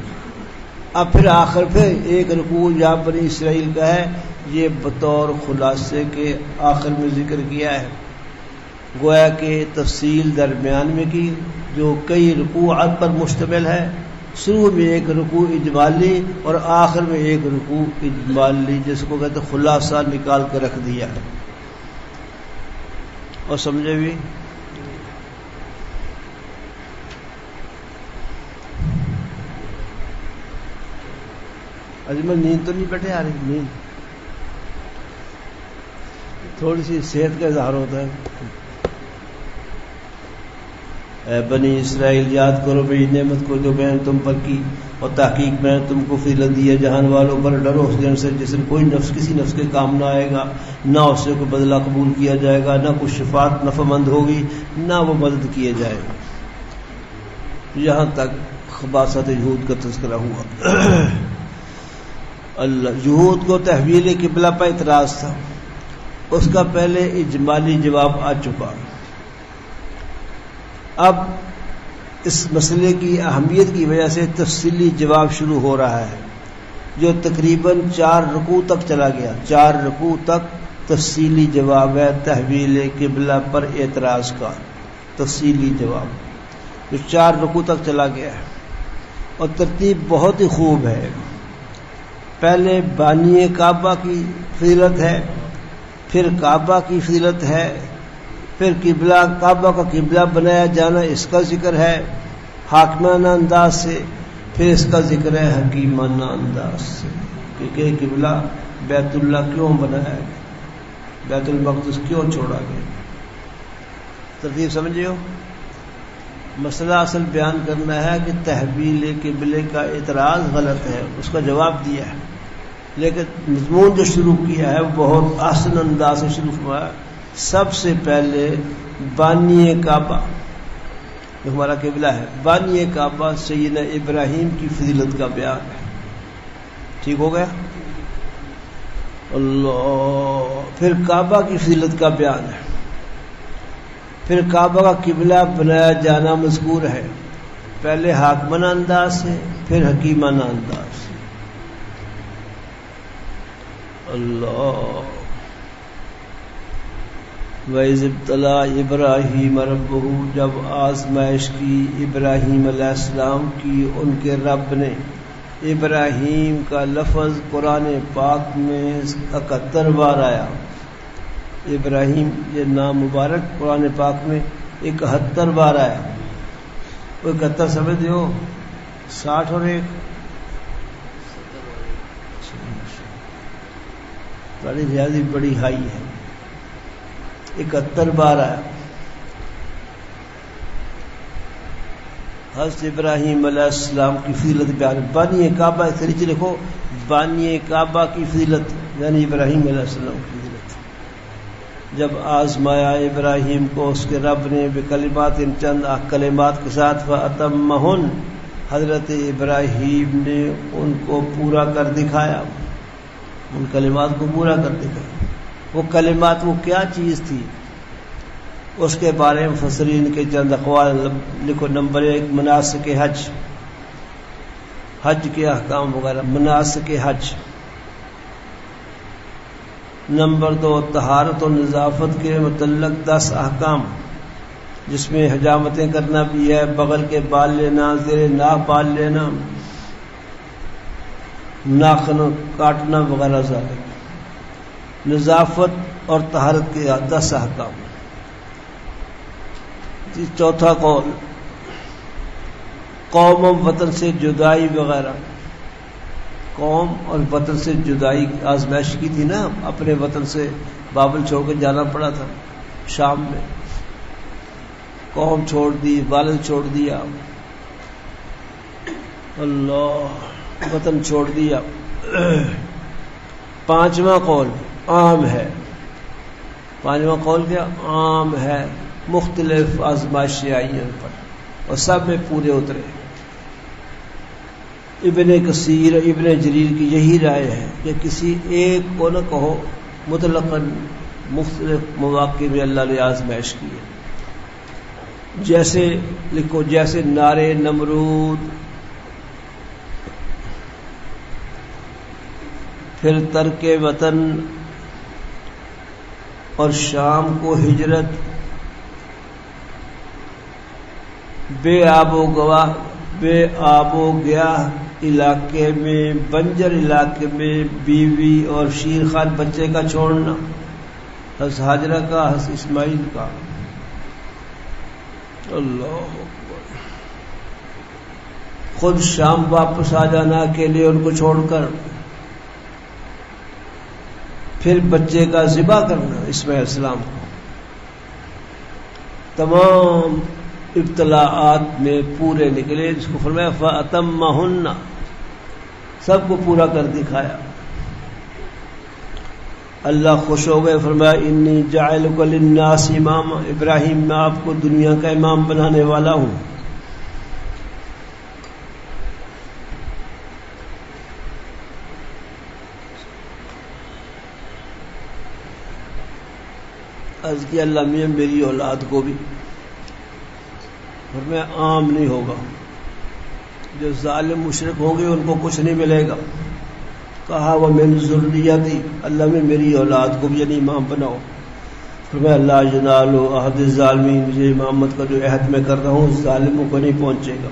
اب پھر آخر پہ ایک رکوع یا بنی اسرائیل کا ہے، یہ بطور خلاصے کے آخر میں ذکر کیا ہے، گویا کہ تفصیل درمیان میں کی جو کئی رکوعات پر مشتمل ہے، شروع میں ایک رکوع اجمالی اور آخر میں ایک رکوع اجمالی، جس کو کہتے خلاصہ نکال کے رکھ دیا۔ اور سمجھے بھی؟ اجمل نیند تو نہیں بیٹھے آ رہی؟ نیند تھوڑی سی صحت کا اظہار ہوتا ہے۔ اے بنی اسرائیل، یاد کرو میری نعمت کو جو میں نے تم پر کی، اور تحقیق میں نے تم کو فضیلت دی ہے جہان والوں پر، ڈرو اس دن سے جس میں کوئی نفس کسی نفس کے کام نہ آئے گا، نہ اس سے کوئی بدلہ قبول کیا جائے گا، نہ کوئی شفاعت نفع مند ہوگی، نہ وہ مدد کیے جائے گا۔ یہاں تک خباثت یہود کا تذکرہ ہوا۔ اللہ، یہود کو تحویل قبلہ پر اعتراض تھا، اس کا پہلے اجمالی جواب آ چکا، اب اس مسئلے کی اہمیت کی وجہ سے تفصیلی جواب شروع ہو رہا ہے، جو تقریباً 4 رکوع تک چلا گیا۔ 4 رکوع تک تفصیلی جواب ہے تحویل قبلہ پر اعتراض کا، تفصیلی جواب جو 4 رکوع تک چلا گیا ہے، اور ترتیب بہت ہی خوب ہے۔ پہلے بانی کعبہ کی فضیلت ہے، پھر کعبہ کی فضیلت ہے، پھر قبلہ، کعبہ کا قبلہ بنایا جانا اس کا ذکر ہے حاکمانہ انداز سے، پھر اس کا ذکر ہے حکیمانہ انداز سے کہ قبلہ بیت اللہ کیوں بنایا گیا، بیت المقدس کیوں چھوڑا گیا۔ ترتیب سمجھے ہو؟ مسئلہ اصل بیان کرنا ہے کہ تحویل قبلے کا اعتراض غلط ہے، اس کا جواب دیا ہے، لیکن مضمون جو شروع کیا ہے وہ بہت احسن انداز سے شروع ہوا ہے۔ سب سے پہلے بانی کعبہ جو ہمارا قبلہ ہے، بانی کعبہ سیدنا ابراہیم کی فضیلت کا بیان ہے، ٹھیک ہو گیا؟ اللہ، پھر کعبہ کی فضیلت کا بیان ہے، پھر کعبہ کا قبلہ بنایا جانا مذکور ہے، پہلے حاکمانہ انداز سے پھر حکیمانہ انداز سے۔ اللہ، وَإِذِ ابْتَلَىٰ إِبْرَاهِيمَ رَبُّهُ، جب آزمائش کی ابراہیم علیہ السلام کی ان کے رب نے۔ ابراہیم کا لفظ قرآن پاک میں 71 بار آیا۔ ابراہیم یہ نام مبارک قرآن پاک میں 71 بار آیا۔ وہ 71 سمجھتے ہو؟ 60 اور 1 بڑی ریاضی بڑی ہائی ہے۔ 71 بار آیا۔ حضرت ابراہیم علیہ السلام کی فضیلت بیان، بانی کعبہ اس طریقے لکھو، بانی کعبہ کی فضیلت یعنی ابراہیم علیہ السلام کی فضیلت۔ جب آزمایا ابراہیم کو اس کے رب نے بکلمات، چند کلمات کے ساتھ، فَأَتَمَّهُنَّ، حضرت ابراہیم نے ان کو پورا کر دکھایا، ان کلمات کو پورا کر دکھایا۔ وہ کلمات وہ کیا چیز تھی اس کے بارے میں مفسرین کے چند اقوال لکھو۔ نمبر 1 مناسک حج، حج کے احکام وغیرہ، مناسک حج۔ نمبر 2 طہارت و نظافت کے متعلق 10 احکام، جس میں حجامتیں کرنا بھی ہے، بغل کے بال لینا، زیر ناک بال لینا، ناخن کاٹنا وغیرہ ذالک۔ نظافت اور طہارت کے 10 احکام۔ چوتھا قول قوم و وطن سے جدائی وغیرہ، قوم اور وطن سے جدائی آزمائش کی تھی نا، اپنے وطن سے بابل چھوڑ کے جانا پڑا تھا شام میں، قوم چھوڑ دی، والد چھوڑ دیا، اللہ، وطن چھوڑ دیا۔ 5واں قول عام ہے، 5واں قول کیا؟ عام ہے، مختلف آزمائشیں آئی ہیں ان پر اور سب میں پورے اترے۔ ابن کثیر، ابن جریر کی یہی رائے ہے کہ کسی ایک کو نہ کہو، مطلقاً مختلف مواقع میں اللہ نے آزمائش کی ہے۔ جیسے لکھو، جیسے نارے نمرود، پھر ترک وطن اور شام کو ہجرت، بے آب و گیاہ علاقے میں، بنجر علاقے میں بیوی اور شیرخوار بچے کا چھوڑنا، حضرت ہاجرہ کا، حضرت اسماعیل کا۔ اللہ اکبر، خود شام واپس آ جانا اکیلے ان کو چھوڑ کر، پھر بچے کا ذبح کرنا اسماعیل السلام کو۔ تمام ابتلاءات میں پورے نکلے، جس کو فرمایا فَأَتَمَّهُنَّ، سب کو پورا کر دکھایا۔ اللہ خوش ہو گئے، فرمایا انی جاعلک للناس اماما، ابراہیم میں آپ کو دنیا کا امام بنانے والا ہوں۔ عرض کیا اللہ میاں میری اولاد کو بھی، اور میں عام نہیں ہوگا، جو ظالم مشرک ہوں گے ان کو کچھ نہیں ملے گا۔ کہا وہ من ذریتی، اللہ میں میری اولاد کو بھی یعنی امام بناؤ۔ فرمایا اللہ ینال عہد الظالمین، مجھے امامت کا جو عہد میں کر رہا ہوں ظالموں کو نہیں پہنچے گا۔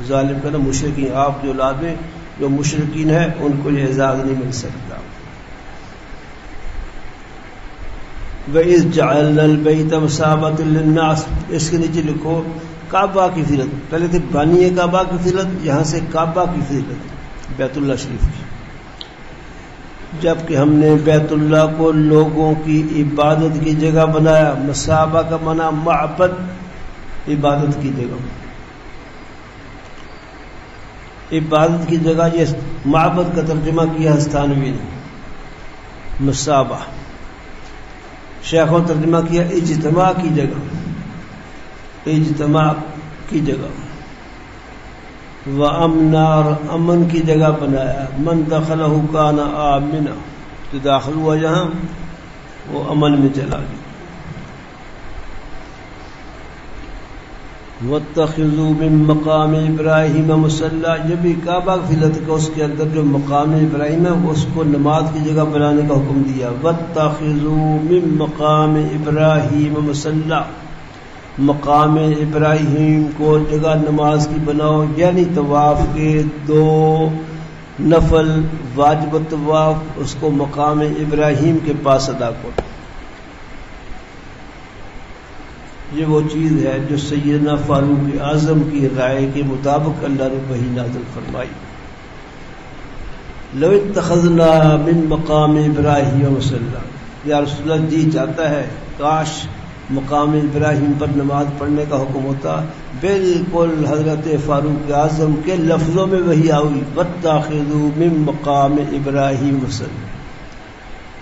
ظالم کا نا مشرکین، آپ جو اولاد میں جو مشرکین ہیں ان کو یہ اعزاز نہیں مل سکتا۔ وَإِذْ جَعَلْنَا الْبَيْتَ مَثَابَةً لِلنَّاسِ، اس کے نیچے لکھو کعبہ کی فضیلت، پہلے تھے بانی کعبہ کی فضیلت، یہاں سے کعبہ کی فضیلت، بیت اللہ شریف کی۔ جبکہ ہم نے بیت اللہ کو لوگوں کی عبادت کی جگہ بنایا. مصابہ کا معنی معبد، عبادت کی جگہ. عبادت کی جگہ یہ معبد کا ترجمہ کیا ہستانوی نے. مصابہ شیخوں نے ترجمہ کیا اجتماع کی جگہ، اجتماع کی جگہ. وَأَمْنَا، اور امن کی جگہ بنایا. من دخلہ کان آمنا، جو داخل ہوا جہاں وہ امن میں چلا گیا. وَاتَّخِذُوا مِن مَّقَامِ إِبْرَاهِيمَ مُصَلًّى، یہ بھی کعبہ فضیلت کا اس کے اندر جو مقام ابراہیم ہے اس کو نماز کی جگہ بنانے کا حکم دیا. وَاتَّخِذُوا مِن مَّقَامِ إِبْرَاهِيمَ مُصَلًّى، مقام ابراہیم کو جگہ نماز کی بناؤ، یعنی طواف کے 2 نفل واجب الطواف اس کو مقام ابراہیم کے پاس ادا کرو. یہ وہ چیز ہے جو سیدنا فاروق اعظم کی رائے کے مطابق اللہ نے وحی نازل فرمائی. لو اتخذنا من مقام ابراہیم مصلی، یا رسول اللہ جی چاہتا ہے کاش مقام ابراہیم پر نماز پڑھنے کا حکم ہوتا. بالکل حضرت فاروق اعظم کے لفظوں میں وحی آئی، واتخذوا من مقام ابراہیم مصلی.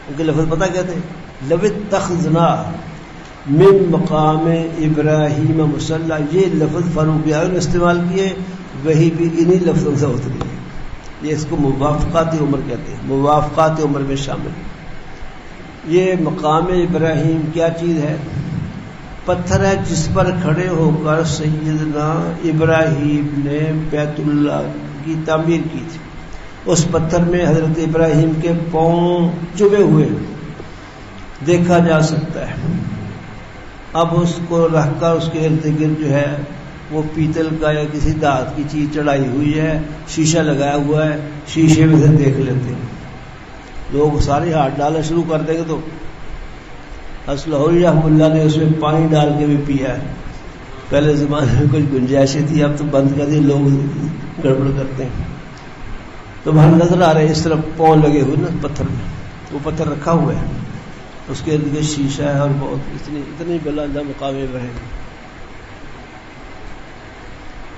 ان کے لفظ پتہ کیا تھے؟ لو اتخذنا من مقام ابراہیم مصلی. یہ لفظ فاروق اعظم نے استعمال کیے، وہی بھی انہی لفظوں سے اتری ہے. یہ اس کو موافقات عمر کہتے ہیں، موافقات عمر میں شامل. یہ مقام ابراہیم کیا چیز ہے؟ پتھر ہے جس پر کھڑے ہو کر سیدنا ابراہیم نے بیت اللہ کی تعمیر کی تھی. اس پتھر میں حضرت ابراہیم کے پاؤں چبھے ہوئے دیکھا جا سکتا ہے. اب اس کو رکھ کر اس کے ارد گرد جو ہے وہ پیتل کا یا کسی دھات کی چیز چڑھائی ہوئی ہے، شیشہ لگایا ہوا ہے، شیشے میں سے دیکھ لیتے ہیں لوگ. سارے ہاتھ ڈالنا شروع کر دیں گے تو اصلحوری رحمۃ اللہ نے اس میں پانی ڈال کے بھی پیا ہے. پہلے زمانے میں کچھ گنجائشیں تھی، اب تو بند کر دی، لوگ گڑبڑ کرتے ہیں. تو وہاں نظر آ رہے ہیں اس طرح پاؤں لگے ہوئے نا پتھر میں، وہ پتھر رکھا ہوا ہے، اس کے ارد گرد شیشہ ہے اور بہت اتنی بلند مقام ابراہیم.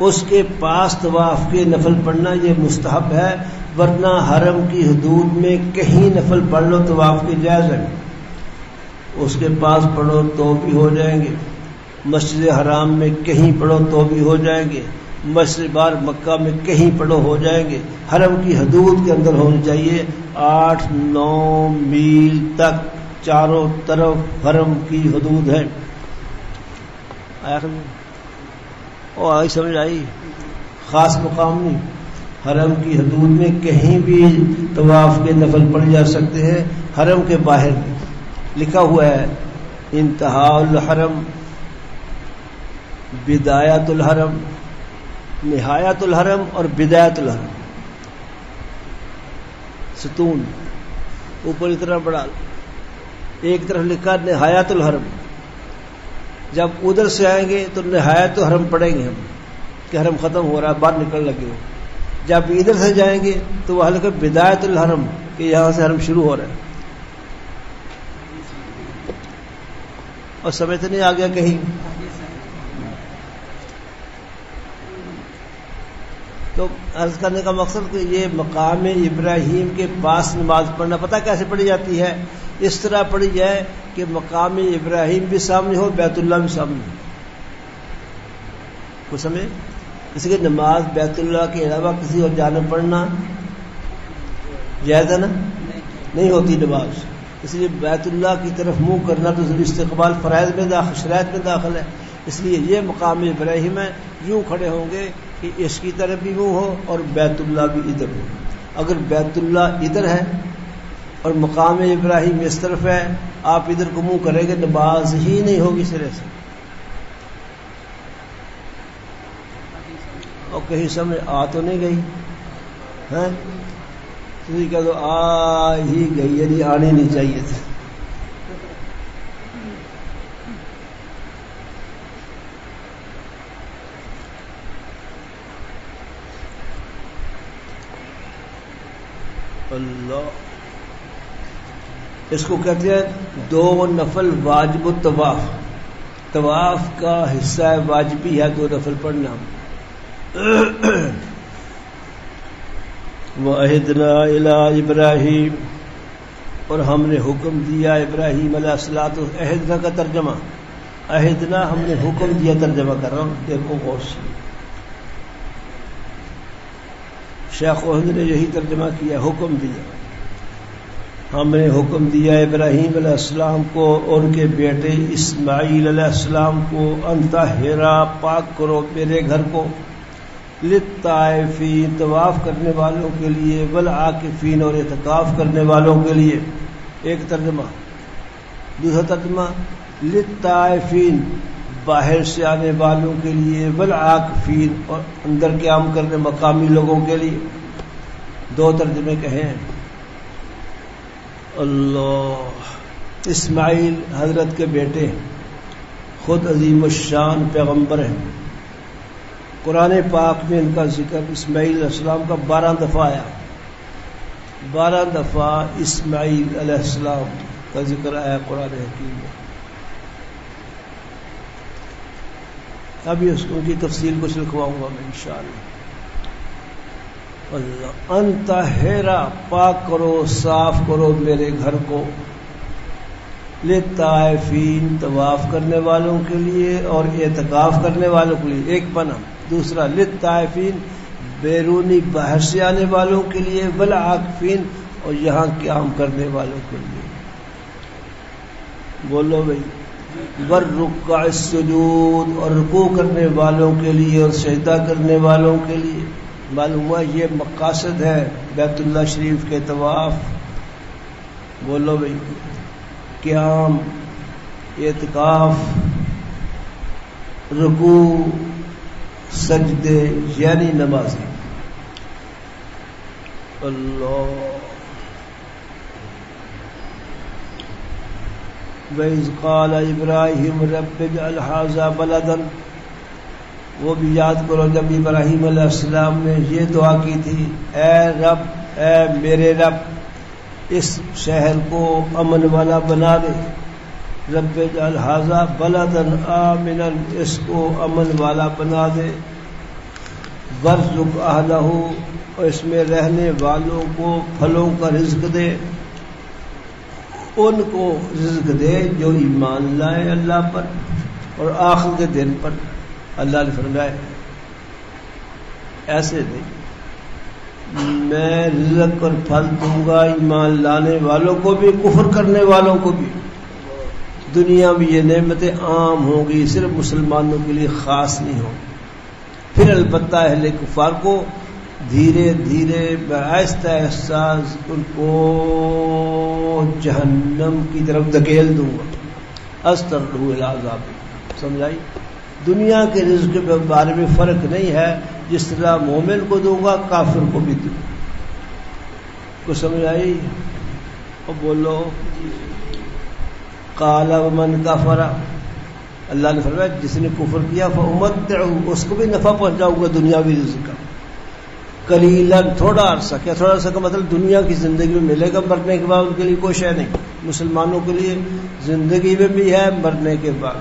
اس کے پاس طواف کے نفل پڑھنا یہ مستحب ہے، ورنہ حرم کی حدود میں کہیں نفل پڑھ لو طواف کے جائز ہے. اس کے پاس پڑھو تو بھی ہو جائیں گے، مسجد حرام میں کہیں پڑھو تو بھی ہو جائیں گے، مسجد بار مکہ میں کہیں پڑھو ہو جائیں گے. حرم کی حدود کے اندر ہونی چاہیے. 8-9 میل تک چاروں طرف حرم کی حدود ہے. آئی سمجھ آئی؟ خاص مقام نہیں، حرم کی حدود میں کہیں بھی طواف کے نفل پڑھ جا سکتے ہیں. حرم کے باہر لکھا ہوا ہے انتہا الحرم، بدایت الحرم، نہایت الحرم اور بدایت الحرم. ستون اوپر اتنا بڑا، ایک طرف لکھا نہایت الحرم. جب ادھر سے آئیں گے تو نہایت الحرم پڑھیں گے ہم کہ حرم ختم ہو رہا ہے، باہر نکل لگے ہو. جب ادھر سے جائیں گے تو وہ لکھا بدایت الحرم کہ یہاں سے حرم شروع ہو رہا ہے. اور سمجھ تو نہیں آ گیا کہیں؟ تو عرض کرنے کا مقصد کہ یہ مقام ابراہیم کے پاس نماز پڑھنا پتہ کیسے پڑھی جاتی ہے؟ اس طرح پڑھی جائے کہ مقام ابراہیم بھی سامنے ہو، بیت اللہ بھی سامنے ہو. کچھ سمجھے؟ اس کی نماز بیت اللہ کے علاوہ کسی اور جانے پڑھنا جائز ہے نا؟ نہیں ہوتی نماز. اس لیے بیت اللہ کی طرف منہ کرنا تو ضرور استقبال فرائض میں داخل، شرائط میں داخل ہے. اس لیے یہ مقام ابراہیم ہے. یوں کھڑے ہوں گے کہ اس کی طرف بھی منہ ہو اور بیت اللہ بھی ادھر ہو. اگر بیت اللہ ادھر ہے اور مقام ابراہیم اس طرف ہے، آپ ادھر کو منہ کریں گے نماز ہی نہیں ہوگی سرے سے. اور کہیں سمجھ آ تو نہیں گئی ہے؟ تھی کہہ دو آ ہی گئی، یعنی آنے نہیں چاہیے تھے. اللہ اس کو کہتے ہیں 2 نفل واجب الطواف. طواف کا حصہ واجبی ہے 2 نفل پڑھنا. وَعَهِدْنَا إِلَىٰ إِبْرَاهِيمَ، اور ہم نے حکم دیا ابراہیم علیہ الصلوۃ. عہدنا کا ترجمہ، عہدنا ہم نے حکم دیا، ترجمہ کر رہا ہوں، دیکھو غور سے. شیخ احمد نے یہی ترجمہ کیا، حکم دیا. ہم نے حکم دیا ابراہیم علیہ السلام کو اور ان کے بیٹے اسماعیل علیہ السلام کو، انطہرا پاک کرو میرے گھر کو، للطائفین طواف کرنے والوں کے لیے، والعاکفین اور اعتکاف کرنے والوں کے لیے. ایک ترجمہ. دوسرا ترجمہ للطائفین باہر سے آنے والوں کے لیے، والعاکفین اور اندر قیام کرنے مقامی لوگوں کے لیے. 2 ترجمے کہے ہیں. اللہ، اسماعیل حضرت کے بیٹے خود عظیم الشان پیغمبر ہیں. قرآن پاک میں ان کا ذکر اسماعیل علیہ السلام کا 12 دفعہ آیا. 12 دفعہ اسماعیل علیہ السلام کا ذکر آیا قرآن حکیم میں. ابھی اس کی تفصیل کچھ لکھواؤں گا میں انشاءاللہ. اللہ، انطہرا پاک کرو، صاف کرو میرے گھر کو، للطائفین طواف کرنے والوں کے لیے اور اعتکاف کرنے والوں کے لیے، ایک پناہ. دوسرا للطائفین بیرونی باہر سے آنے والوں کے لیے، والعاکفین اور یہاں قیام کرنے والوں کے لیے. بولو بھائی. والرکع السجود اور رکوع کرنے والوں کے لیے اور سجدہ کرنے والوں کے لیے. معلوم ہوا یہ مقاصد ہے بیت اللہ شریف کے طواف. بولو بھائی. قیام، اعتکاف، رکوع، سجدے یعنی نمازیں. اللہ. وَإِذْ قَالَ إِبْرَاهِيمُ رَبِّ اجْعَلْ هَٰذَا بَلَدًا، وہ بھی یاد کرو جب ابراہیم علیہ السلام نے یہ دعا کی تھی، اے رب، اے میرے رب، اس شہر کو امن والا بنا دے. رب اجعل ھذا بلدا آمنا، اس کو امن والا بنا دے. وارزق اہلہ، اور اس میں رہنے والوں کو پھلوں کا رزق دے. ان کو رزق دے جو ایمان لائے اللہ پر اور آخر کے دن پر. اللہ نے فرمایا ایسے نہیں، میں رزق اور پھل دوں گا ایمان لانے والوں کو بھی، کفر کرنے والوں کو بھی. دنیا میں یہ نعمتیں عام ہوں گی، صرف مسلمانوں کے لیے خاص نہیں ہوں. پھر البتہ اہل کفار کو دھیرے دھیرے آہستہ آہستہ ان کو جہنم کی طرف دھکیل دوں گا. استرہ العذاب. سمجھائی؟ دنیا کے رزق کے بارے میں فرق نہیں ہے، جس طرح مومن کو دوں گا کافر کو بھی دوں گا. کو سمجھ آئی؟ اور بولو. قال ومن کفر، اللہ نے فرمایا جس نے کفر کیا فامتعہ، اس کو بھی نفع پہنچاؤں گا دنیاوی رزق کا. قلیلا، تھوڑا عرصہ. کیا تھوڑا عرصہ کا مطلب دنیا کی زندگی میں ملے گا، مرنے کے بعد ان کے لیے کوئی شے نہیں. مسلمانوں کے لیے زندگی میں بھی ہے، مرنے کے بعد.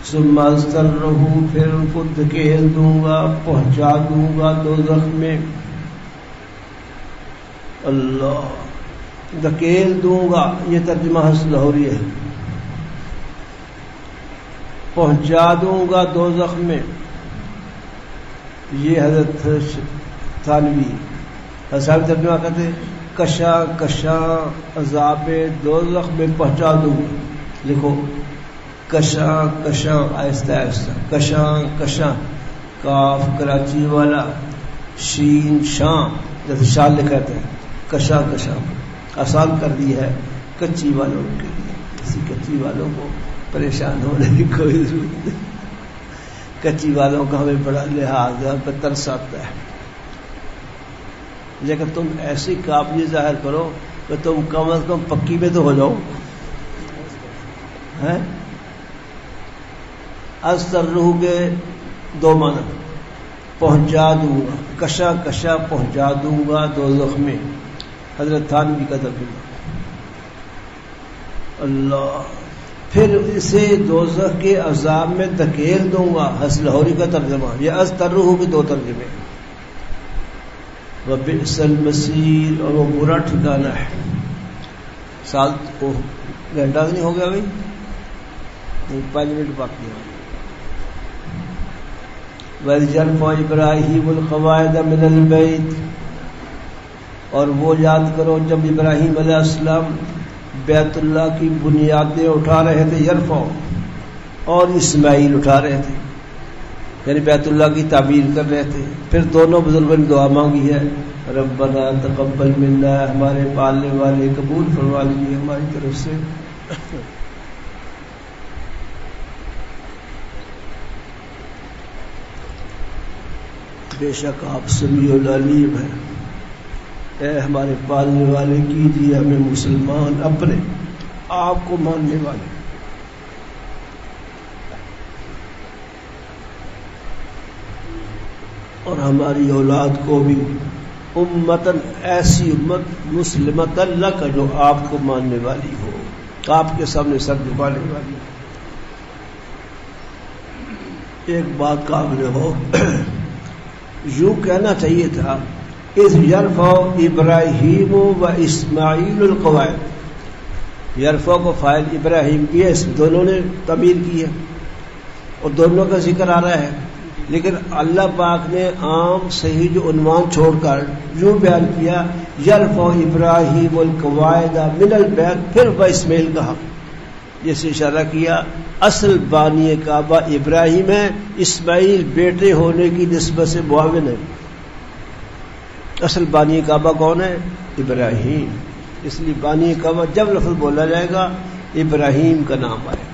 ثم اضطرہ، پھر ان کو دھکیل دوں گا، پہنچا دوں گا دوزخ میں. اللہ، دھکیل دوں گا، یہ ترجمہ حسن لاہوری ہے. پہنچا دوں گا دوزخ میں. یہ حضرت تھانوی صاحب ترجمہ کرتے کشاں کشاں عذاب دوزخ میں پہنچا دوں گا. لکھو کشاں کشاں، آہستہ آہستہ. کشاں کشاں، کاف کراچی والا، شین شاں، جیسے شان لکھا ہے. کشاں کشاں آسان کر دی ہے کچی والوں کے لیے. کسی کچی والوں کو پریشان ہونے کی کوئی ضرورت نہیں. کچی والوں کا ہمیں بڑا لحاظ ہے، ہم پہ ترس آتا ہے. لیکن تم ایسی قابلیت ظاہر کرو کہ تم کم از کم پکی میں تو ہو جاؤ. استرہ کے 2 معنی، پہنچا دوں گا. کشا کشا پہنچا دوں گا دوزخ میں. حضرت تھانوی کا ترجمہ. اللہ پھر اسے دوزخ کے عذاب میں دھکیل دوں گا. حسن لاہوری کا ترجمہ. یہ ازترہ کے دو ترجمے. وبئس المصیر اور وہ برا ٹھکانہ ہے. سال گھنٹہ تو نہیں ہو گیا بھائی؟ 5 منٹ باقی ہے. وَإِذْ يَرْفَعُ إِبْرَاهِيمُ الْقَوَاعِدَ مِنَ الْبَيْتِ اور وہ یاد کرو جب ابراہیم علیہ السلام بیت اللہ کی بنیادیں اٹھا رہے تھے. یرفع اور اسماعیل اٹھا رہے تھے یعنی بیت اللہ کی تعمیر کر رہے تھے. پھر دونوں بزرگوں نے دعا مانگی ہے ربنا تقبل منا ہمارے پالنے والے قبول فرما لیجیے ہماری طرف سے. بے شک آپ سمیع العلیم ہیں. اے ہمارے پالنے والے کیجیے ہمیں مسلمان اپنے آپ کو ماننے والے. اور ہماری اولاد کو بھی امتن ایسی امت مسلمتن لک جو آپ کو ماننے والی ہو, آپ کے سامنے سر جھکانے والی. ایک بات قابل ہو یوں کہنا چاہیے تھا اذ یرفع ابراہیم و اسماعیل القواعد. یرفع کو فاعل ابراہیم کی ہے, اس دونوں نے تعمیر کی ہے اور دونوں کا ذکر آ رہا ہے. لیکن اللہ پاک نے عام صحیح جو عنوان چھوڑ کر یوں بیان کیا یرفع ابراہیم القواعد من البیت, پھر وہ اسماعیل کہا. جیسے اشارہ کیا اصل بانی کعبہ ابراہیم ہے, اسماعیل بیٹے ہونے کی نسبت سے معاون ہے. اصل بانی کعبہ کون ہے؟ ابراہیم. اس لیے بانی کعبہ جب لفظ بولا جائے گا ابراہیم کا نام آئے.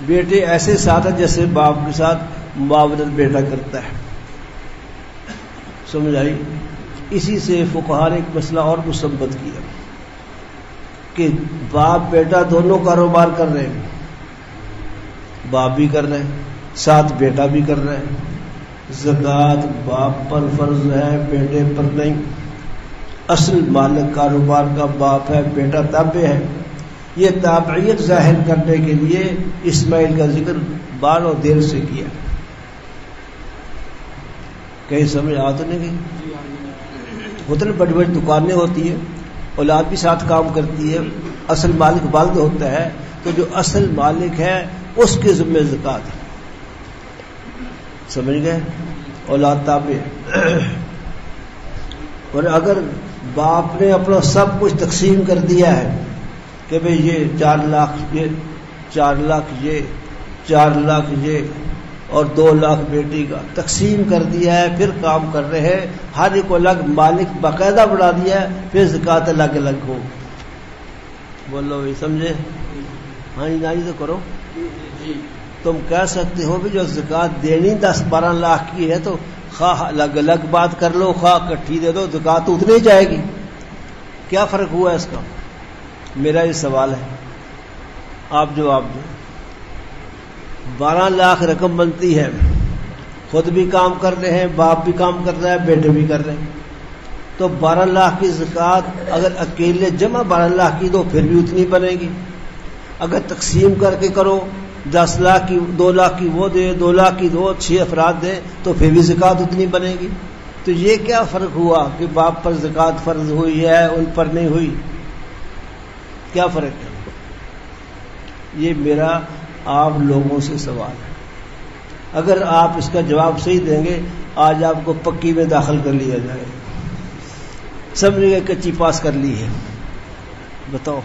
بیٹے ایسے ساتھ ہیں جیسے باپ کے ساتھ معاونت بیٹا کرتا ہے. سمجھ آئی؟ اسی سے فقہاء نے ایک مسئلہ اور مثبت کیا کہ باپ بیٹا دونوں کاروبار کر رہے ہیں. باپ بھی کر رہے ہیں ساتھ بیٹا بھی کر رہے ہیں. زکوٰۃ باپ پر فرض ہے بیٹے پر نہیں. اصل مالک کاروبار کا باپ ہے, بیٹا تابع ہے. یہ تابعیت ظاہر کرنے کے لیے اسماعیل کا ذکر بار اور دیر سے کیا. کہیں سمجھ آ تو نہیں گئی؟ ہوتے بڑی بڑی دکانیں ہوتی ہیں, اولاد بھی ساتھ کام کرتی ہے, اصل مالک والد ہوتا ہے, تو جو اصل مالک ہے اس کے ذمہ زکوٰۃ ہے. سمجھ گئے؟ اولاد تابع. اور اگر باپ نے اپنا سب کچھ تقسیم کر دیا ہے کہ بھئی یہ 4 لاکھ یہ 4 لاکھ یہ 4 لاکھ یہ اور 2 لاکھ بیٹی کا تقسیم کر دیا ہے, پھر کام کر رہے ہیں, ہر ایک کو الگ مالک باقاعدہ بڑھا دیا ہے, پھر زکوٰۃ الگ الگ ہو. بولو یہ سمجھے؟ ہاں جی ناری تو کرو. تم کہہ سکتے ہو بھی جو زکوٰۃ دینی 10-12 لاکھ کی ہے تو خواہ الگ الگ بات کر لو خواہ اکٹھی دے دو, زکوٰۃ تو اتنی جائے گی. کیا فرق ہوا اس کا؟ میرا یہ سوال ہے, آپ جواب دیں. 12 لاکھ رقم بنتی ہے, خود بھی کام کر رہے ہیں, باپ بھی کام کر رہا ہے, بیٹے بھی کر رہے ہیں, تو 12 لاکھ کی زکوٰۃ اگر اکیلے جمع 12 لاکھ کی دو پھر بھی اتنی بنے گی. اگر تقسیم کر کے کرو 10 لاکھ کی 2 لاکھ کی وہ دے, 2 لاکھ کی دو 6 افراد دیں تو پھر بھی زکوٰۃ اتنی بنے گی. تو یہ کیا فرق ہوا کہ باپ پر زکوٰۃ فرض ہوئی ہے ان پر نہیں ہوئی؟ کیا فرق ہے؟ یہ میرا آپ لوگوں سے سوال ہے. اگر آپ اس کا جواب صحیح دیں گے آج آپ کو پکی میں داخل کر لیا جائے. سمجھ گئے کچی پاس کر لی ہے. بتاؤ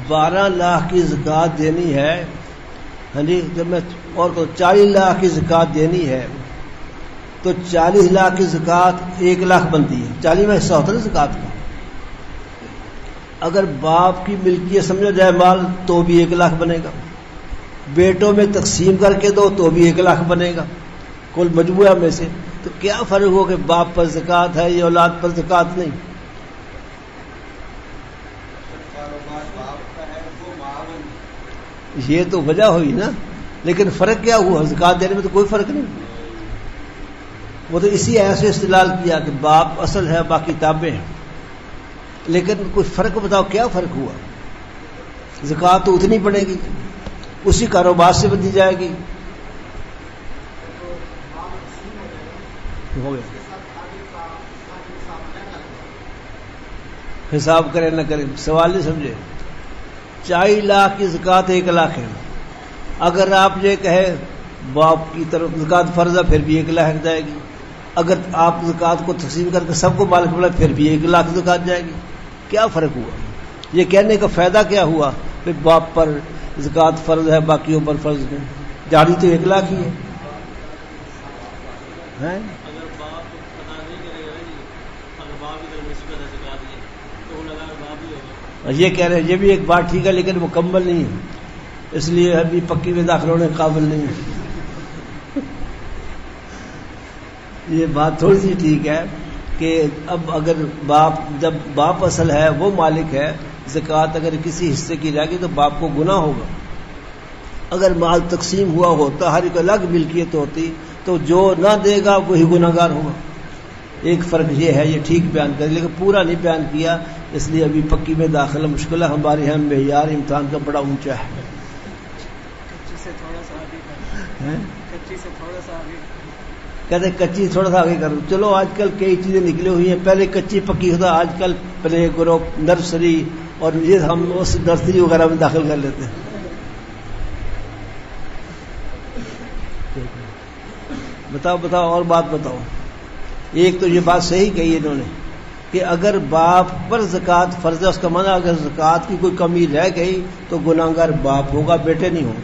12 لاکھ کی زکوٰۃ دینی ہے, ہاں جی, جب میں اور 40 لاکھ کی زکوٰۃ دینی ہے تو 40 لاکھ کی زکوٰۃ 1 لاکھ بنتی ہے. 40 میں حصہ ہوتا ہے زکوٰۃ کا. اگر باپ کی ملکیت سمجھا جائے مال تو بھی 1 لاکھ بنے گا, بیٹوں میں تقسیم کر کے دو تو بھی 1 لاکھ بنے گا کل مجموعہ میں سے. تو کیا فرق ہو کہ باپ پر زکوٰۃ ہے یا اولاد پر زکوٰۃ نہیں؟ یہ تو وجہ ہوئی نا, لیکن فرق کیا ہوا؟ زکوٰۃ دینے میں تو کوئی فرق نہیں. وہ تو اسی ایسے استدلال کیا کہ باپ اصل ہے باقی تابع ہیں، لیکن کوئی فرق بتاؤ، کیا فرق ہوا؟ زکوٰۃ تو اتنی پڑے گی، اسی کاروبار سے بدی جائے گی. ہو گیا، حساب کرے نہ کرے، سوال نہیں سمجھے. 40 لاکھ کی زکوٰۃ 1 لاکھ ہے. اگر آپ یہ کہے باپ کی طرف زکوٰۃ فرض ہے پھر بھی 1 لاکھ جائے گی. اگر آپ زکوٰۃ کو تقسیم کر کے سب کو مالک بنا پھر بھی 1 لاکھ زکوٰۃ جائے گی. کیا فرق ہوا؟ یہ کہنے کا فائدہ کیا ہوا کہ باپ پر زکوٰۃ فرض ہے باقیوں پر فرض نہیں؟ جاری تو 1 لاکھ ہی ہے. یہ کہہ رہے ہیں یہ بھی ایک بات ٹھیک ہے لیکن مکمل نہیں ہے، اس لیے ابھی پکی میں داخل ہونے قابل نہیں ہے. یہ بات تھوڑی سی ٹھیک ہے کہ اب اگر جب باپ اصل ہے وہ مالک ہے، زکوٰۃ اگر کسی حصے کی رہ گئی تو باپ کو گناہ ہوگا. اگر مال تقسیم ہوا ہوتا ہر ایک الگ ملکیت ہوتی تو جو نہ دے گا وہی گناہ گار ہوگا. ایک فرق یہ ہے، یہ ٹھیک بیان کر لیکن پورا نہیں بیان کیا، اس لیے ابھی پکی میں داخلہ مشکل ہے. ہمارے یہاں معیار امتحان کا بڑا اونچا ہے. کہتے کچی تھوڑا سا آگے کرو. چلو آج کل کئی چیزیں نکلی ہوئی ہیں، پہلے کچی پکی ہوتا، آج کل پلے گروپ نرسری اور یہ ہم اس نرسری وغیرہ میں داخل کر لیتے ہیں. بتاؤ اور بات بتاؤ. ایک تو یہ بات صحیح کہی انہوں نے کہ اگر باپ پر زکوٰۃ فرض ہے، اس کا معنی اگر زکوٰۃ کی کوئی کمی رہ گئی تو گناہ گار باپ ہوگا، بیٹے نہیں ہوں.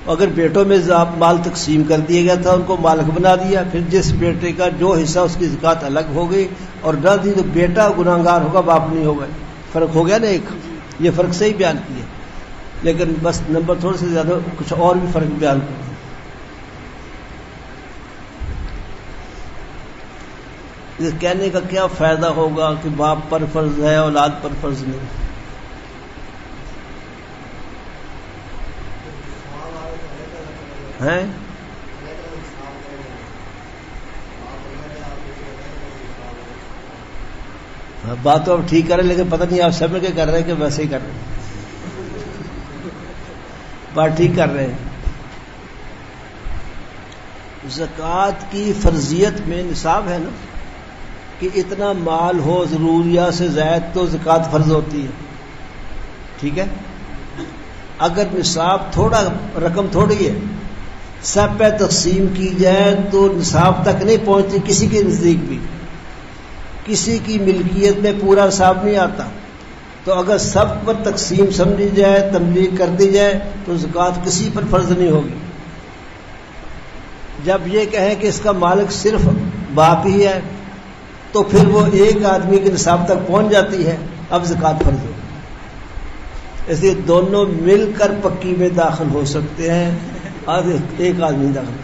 اگر بیٹوں میں مال تقسیم کر دیا گیا تھا، ان کو مالک بنا دیا، پھر جس بیٹے کا جو حصہ اس کی زکوٰۃ الگ ہو گئی اور نہ دی تو بیٹا گناہ گار ہوگا، باپ نہیں ہوگا. فرق ہو گیا نا ایک. یہ فرق صحیح بیان کیا، لیکن بس نمبر تھوڑے سے زیادہ کچھ اور بھی فرق بیان کرو. اس کہنے کا کیا فائدہ ہوگا کہ باپ پر فرض ہے اولاد پر فرض نہیں؟ ہیں بات تو اب ٹھیک کر رہے لیکن پتہ نہیں آپ سمجھ کے کر رہے ہیں کہ ویسے ہی کر رہے ہیں. بات ٹھیک کر رہے ہیں. زکوٰۃ کی فرضیت میں نصاب ہے نا کہ اتنا مال ہو، ضروریات سے زائد تو زکوٰۃ فرض ہوتی ہے. ٹھیک ہے، اگر نصاب تھوڑا رقم تھوڑی ہے، سب پہ تقسیم کی جائے تو نصاب تک نہیں پہنچتی کسی کے نزدیک بھی. کسی کی ملکیت میں پورا نصاب نہیں آتا. تو اگر سب پر تقسیم سمجھی جائے، تملیغ کر دی جائے تو زکوٰۃ کسی پر فرض نہیں ہوگی. جب یہ کہیں کہ اس کا مالک صرف باپ ہی ہے تو پھر وہ ایک آدمی کے نصاب تک پہنچ جاتی ہے، اب زکوٰۃ فرض ہوگی. اس لیے دونوں مل کر پکی میں داخل ہو سکتے ہیں اور ایک آدمی داخل.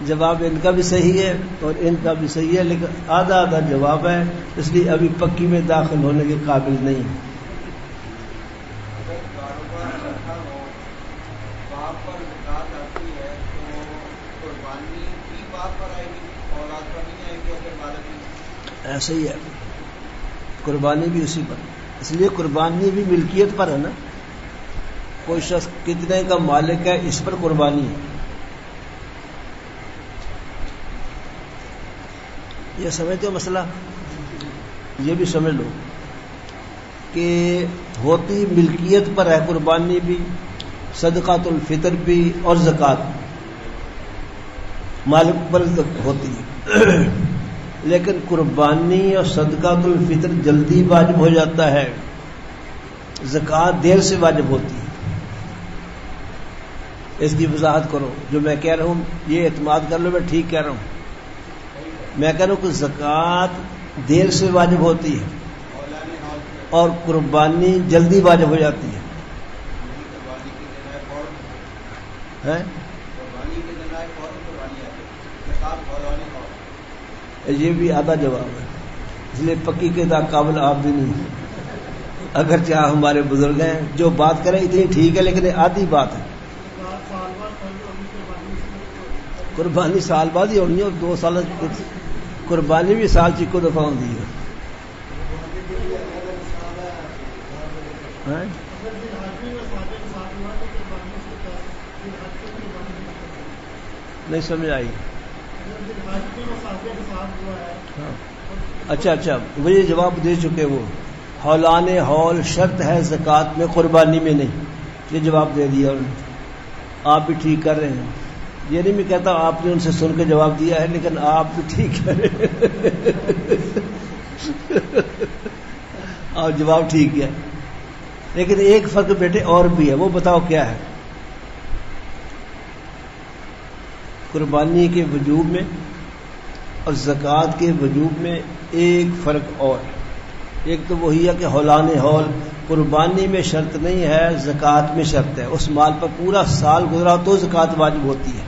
جواب ان کا بھی صحیح ہے اور ان کا بھی صحیح ہے، لیکن آدھا آدھا جواب ہے، اس لیے ابھی پکی میں داخل ہونے کے قابل نہیں ہے. ایسا ہی ہے، قربانی بھی اسی پر. اس لیے قربانی بھی ملکیت پر ہے نا. کوئی شخص کتنے کا مالک ہے اس پر قربانی ہے. یہ سمجھتے ہو مسئلہ؟ یہ بھی سمجھ لو کہ ہوتی ملکیت پر ہے قربانی بھی، صدقۃ الفطر بھی اور زکوٰۃ مالک پر ہوتی ہے. لیکن قربانی اور صدقۃ الفطر جلدی واجب ہو جاتا ہے، زکوٰۃ دیر سے واجب ہوتی ہے. اس کی وضاحت کرو. جو میں کہہ رہا ہوں یہ اعتماد کر لو، میں ٹھیک کہہ رہا ہوں. میں کہہ رہا ہوں کہ زکوٰۃ دیر سے واجب ہوتی ہے اور قربانی جلدی واجب ہو جاتی ہے. یہ بھی آدھا جواب ہے، اس لیے پکی کے قابل آپ بھی نہیں. اگر چاہ ہمارے بزرگ ہیں جو بات کریں اتنی ٹھیک ہے، لیکن آدھی بات ہے. قربانی سال بعد ہی ہونی ہے، اور 2 سال قربانی بھی سال چ 1 دفعہ ہوتی ہے. نہیں سمجھ آئی. اچھا وہ یہ جواب دے چکے. وہ ہولان ہول شرط ہے زکوٰۃ میں، قربانی میں نہیں. یہ جواب دے دیا انہوں نے. آپ بھی ٹھیک کر رہے ہیں. یہ نہیں میں کہتا آپ نے ان سے سن کے جواب دیا ہے، لیکن آپ بھی ٹھیک کر رہے ہیں. آپ جواب ٹھیک کیا، لیکن ایک فرق بیٹے اور بھی ہے. وہ بتاؤ کیا ہے؟ قربانی کے وجوب میں اور زکوٰۃ کے وجوب میں ایک فرق اور ہے. ایک تو وہی ہے کہ ہولان ہول قربانی میں شرط نہیں ہے، زکوٰۃ میں شرط ہے. اس مال پر پورا سال گزرا تو زکوٰۃ واجب ہوتی ہے،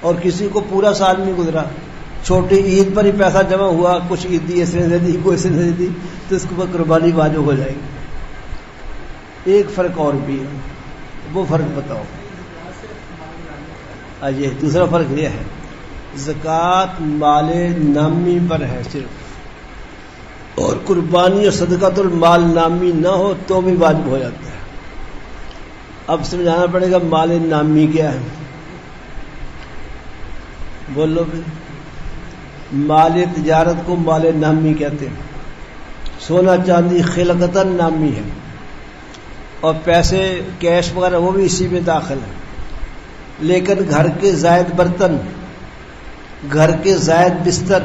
اور کسی کو پورا سال نہیں گزرا، چھوٹی عید پر ہی پیسہ جمع ہوا، کچھ عید دی اس نے دے دی، کوئی اس نے دے دی، تو اس کو قربانی واجب ہو جائے گی. ایک فرق اور بھی ہے، وہ فرق بتاؤ. یہ دوسرا فرق یہ ہے، زکوٰۃ مال نامی پر ہے صرف، اور قربانی اور صدقۃ المال نامی نہ ہو تو بھی واجب ہو جاتا ہے. اب سمجھانا پڑے گا مال نامی کیا ہے. بولو بھی. مال تجارت کو مال نامی کہتے ہیں. سونا چاندی خلقتاً نامی ہے، اور پیسے کیش وغیرہ وہ بھی اسی میں داخل ہے. لیکن گھر کے زائد برتن، گھر کے زائد بستر،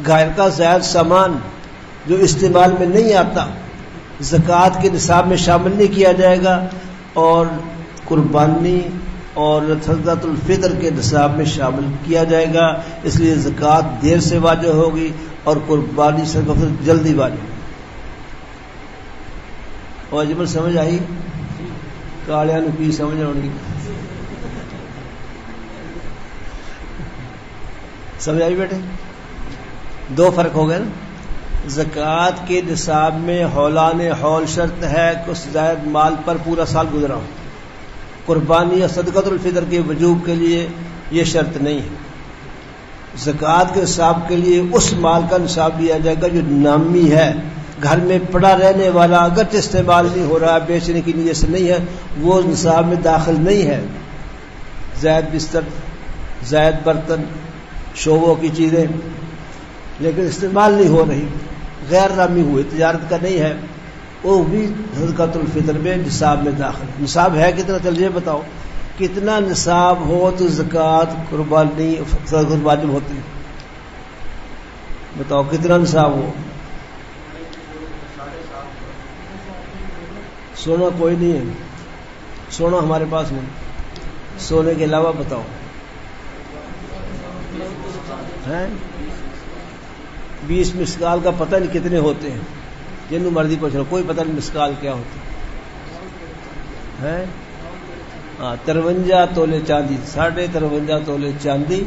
گھر کا زائد سامان جو استعمال میں نہیں آتا، زکوٰۃ کے نصاب میں شامل نہیں کیا جائے گا، اور قربانی اور صدقۃ الفطر کے نصاب میں شامل کیا جائے گا. اس لیے زکوٰۃ دیر سے واجب ہوگی اور قربانی صدقۃ جلدی واجب. اور جب سمجھ آئی کالیاں نو کی سمجھ آنی، سمجھ آئی بیٹے؟ 2 فرق ہو گئے نا. زکوٰۃ کے نصاب میں ہولان ہول شرط ہے کہ اس زائد مال پر پورا سال گزرا ہو. قربانی اور صدقۃ الفطر کے وجوب کے لیے یہ شرط نہیں ہے. زکوٰۃ کے نصاب کے لیے اس مال کا نصاب لیا جائے گا جو نامی ہے، گھر میں پڑا رہنے والا، اگرچہ استعمال نہیں ہو رہا، بیچنے کی نیت سے نہیں ہے، وہ نصاب میں داخل نہیں ہے. زائد بستر، زائد برتن، شعبوں کی چیزیں، لیکن استعمال نہیں ہو رہی، غیر نامی ہوئے، تجارت کا نہیں ہے، وہ بھی صدقۃ الفطر میں نصاب میں داخل. نصاب ہے کتنا؟ چلیے بتاؤ کتنا نصاب ہو تو زکوٰۃ قربانی صدقۃ واجب ہوتی ہے؟ بتاؤ کتنا نصاب ہو. سونا کوئی نہیں ہے، سونا ہمارے پاس نہیں. سونے کے علاوہ بتاؤ. 20 مسکال کا پتہ نہیں کتنے ہوتے ہیں، جن مرضی پوچھ رہا، کوئی پتہ نہیں مسکال کیا ہوتی ہے. 53 تولے چاندی، 53.5 تولے چاندی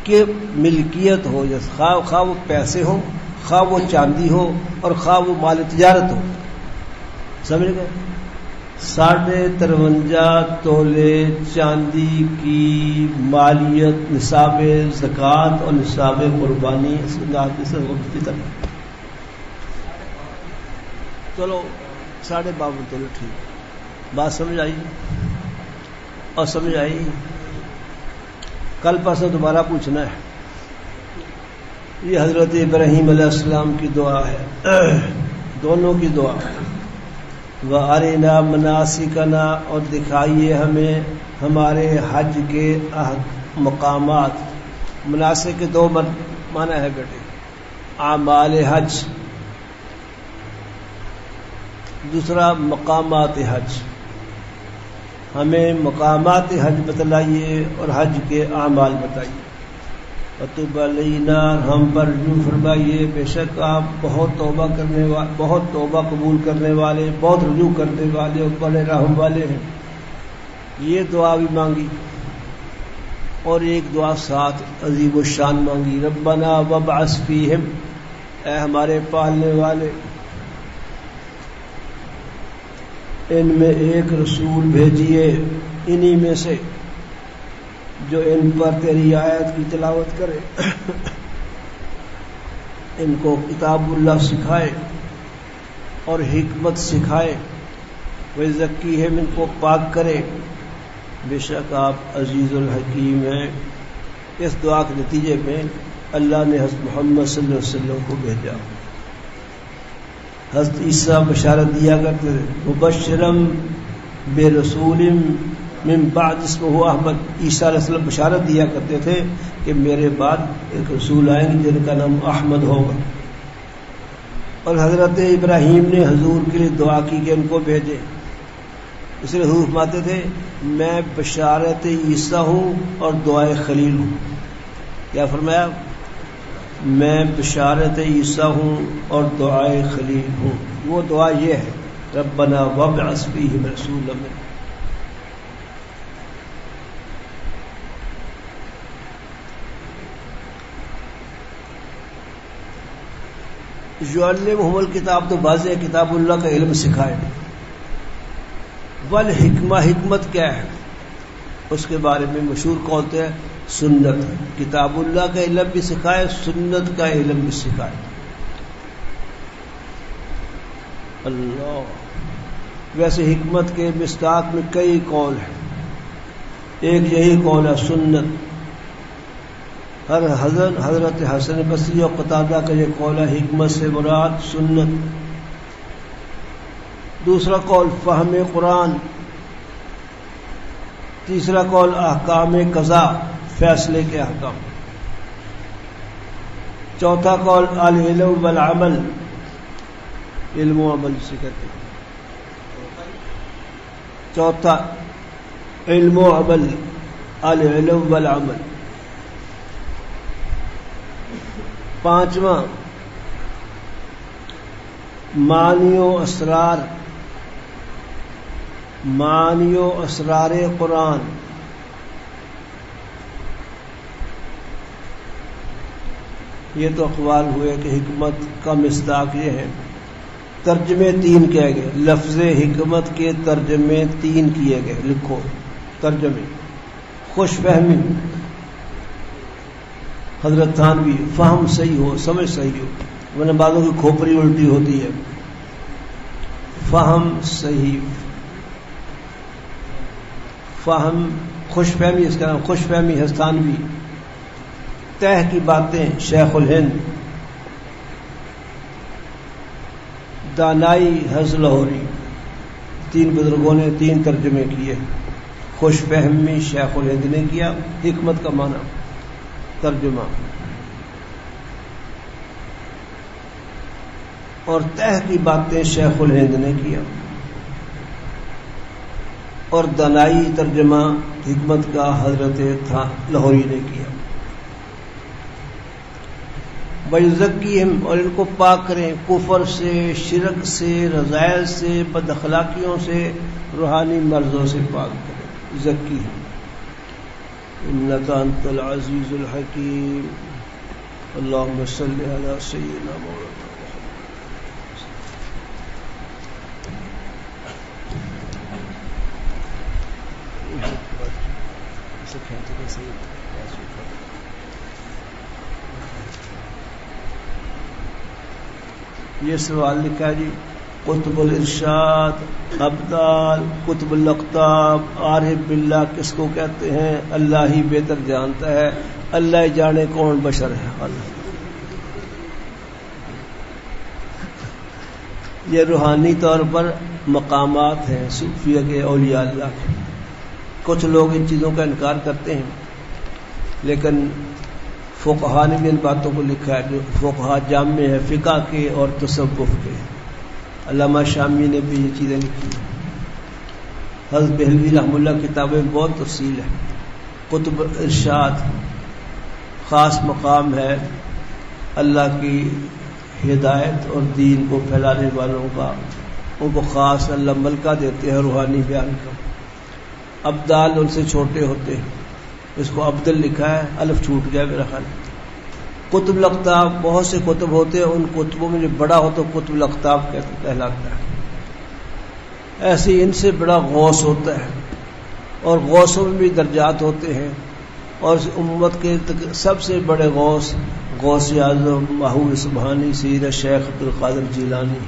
کی ملکیت ہو، خواہ وہ پیسے ہو، خواہ وہ چاندی ہو، اور خواہ وہ مال تجارت ہو. سمجھ گئے؟ 53.5 تولے چاندی کی مالیت نصاب زکوٰۃ اور نصاب قربانی فطر. چلو 52 تولے ٹھیک. بات سمجھ آئی؟ اور سمجھ آئی؟ کل پرسوں دوبارہ پوچھنا ہے. یہ حضرت ابراہیم علیہ السلام کی دعا ہے، دونوں کی دعا. وَأَرِنَا مَنَاسِكَنَا، اور دکھائیے ہمیں ہمارے حج کے مقامات. مناسک کے 2 معنی ہے بیٹے، اعمال حج، دوسرا مقامات حج. ہمیں مقامات حج بتلائیے اور حج کے اعمال بتائیے. وَتُبْ عَلَيْنَا، ہم پر رجوع فرمائیے، بے شک آپ بہت توبہ کرنے والے، بہت توبہ قبول کرنے والے، بہت رجوع کرنے والے اور بڑے رحم والے ہیں. یہ دعا بھی مانگی، اور ایک دعا ساتھ عظیم الشان مانگی، ربنا وابعث فیہم، اے ہمارے پالنے والے ان میں ایک رسول بھیجیے، انہی میں سے جو ان پر تیری آیت کی تلاوت کرے، ان کو کتاب اللہ سکھائے اور حکمت سکھائے، وَيُزَكِّيهِمْ، ان کو پاک کرے، بے شک آپ عزیز الحکیم ہیں۔ اس دعا کے نتیجے میں اللہ نے حضرت محمد صلی اللہ علیہ وسلم کو بھیجا۔ حضرت عیسیٰ بشارت دیا کرتے تھے، مبشرم برسول من بعد اسمہ احمد، عیسیٰ علیہ السلام بشارت دیا کرتے تھے کہ میرے بعد ایک رسول آئیں گے جن کا نام احمد ہوگا۔ اور حضرت ابراہیم نے حضور کے لیے دعا کی کہ ان کو بھیجے، اس لیے حضور فرماتے تھے میں بشارت عیسیٰ ہوں اور دعائے خلیل ہوں۔ کیا فرمایا؟ میں بشارت عیسیٰ ہوں اور دعائے خلیل ہوں۔ وہ دعا یہ ہے، ربنا وابعث فیہم رسولا منہم۔ یعلمہم الکتاب، تو واضح کتاب اللہ کا علم سکھائے۔ والحکمہ، حکمت کیا ہے؟ اس کے بارے میں مشہور قول ہے سنت۔ کتاب اللہ کا علم بھی سکھائے، سنت کا علم بھی سکھائے۔ اللہ، ویسے حکمت کے مصداق میں کئی قول ہیں، ایک یہی قول ہے سنت۔ حضرت حسن بصری اور قتادہ کا یہ قول ہے حکمت سے مراد سنت۔ دوسرا قول فہم قرآن، تیسرا قول احکام قضا، فیصلے کے احکام، چوتھا قول العلم والعمل، علم و عمل سے کہتے ہیں، چوتھا علم و عمل، العلم والعمل، پانچواں معانی و اسرار، معانی و اسرار قرآن، یہ تو اقوال ہوئے کہ حکمت کا مصداق یہ ہے۔ ترجمے تین کیے گئے، لفظ حکمت کے ترجمے تین کیے گئے، لکھو ترجمے۔ خوش فہمی، حضرت تھانوی، فہم صحیح ہو، سمجھ صحیح ہو، ورنہ بعضوں کی کھوپڑی الٹی ہوتی ہے۔ فہم صحیح، فہم، خوش فہمی، اس کا نام خوش فہمی ہستانوی، تہ کی باتیں شیخ الہند، دانائی حضرت لاہوری، تین بزرگوں نے تین ترجمے کیے۔ خوش فہمی شیخ الہند نے کیا، حکمت کا معنی ترجمہ، اور تہ کی باتیں شیخ الہند نے کیا، اور دانائی ترجمہ حکمت کا حضرت لاہوری نے کیا۔ وَيُزَكِّيهِمْ، اور ان کو پاک کریں کفر سے، شرک سے، رذائل سے، بد اخلاقیوں سے، روحانی مرضوں سے پاک کریں۔ زکیہم انک انت العزیز الحکیم۔ اللہم صلی علی سیدنا مولانا یہ سوال لکھا جی، قطب الارشاد، ابدال، قطب الاقطاب، عارف باللہ کس کو کہتے ہیں؟ اللہ ہی بہتر جانتا ہے، اللہ جانے کون بشر ہے۔ اللہ، یہ روحانی طور پر مقامات ہیں صوفیہ کے، اولیاء اللہ کے۔ کچھ لوگ ان چیزوں کا انکار کرتے ہیں، لیکن فقہا نے بھی ان باتوں کو لکھا ہے، جو فقہا جامع ہے فقہ کے اور تصوف کے۔ علامہ شامی نے بھی یہ چیزیں لکھی ہیں۔ حضرت بہلوی رحمہ اللہ کتابیں بہت تفصیل ہے۔ قطب ارشاد خاص مقام ہے اللہ کی ہدایت اور دین کو پھیلانے والوں کا، ان کو خاص اللہ ملکہ دیتے ہیں روحانی بیان کا۔ ابدال ان سے چھوٹے ہوتے ہیں، اس کو عبدل لکھا ہے، الف چھوٹ گیا میرا خیال۔ قطب الاقطاب، بہت سے کتب ہوتے ہیں، ان کتبوں میں جو بڑا ہو تو قطب الاقطاب کہلاتا ہے۔ ایسے ان سے بڑا غوث ہوتا ہے، اور غوثوں میں بھی درجات ہوتے ہیں۔ اور اس امت کے سب سے بڑے غوث اعظم محبوب سبحانی سید شیخ عبد القادر جیلانی،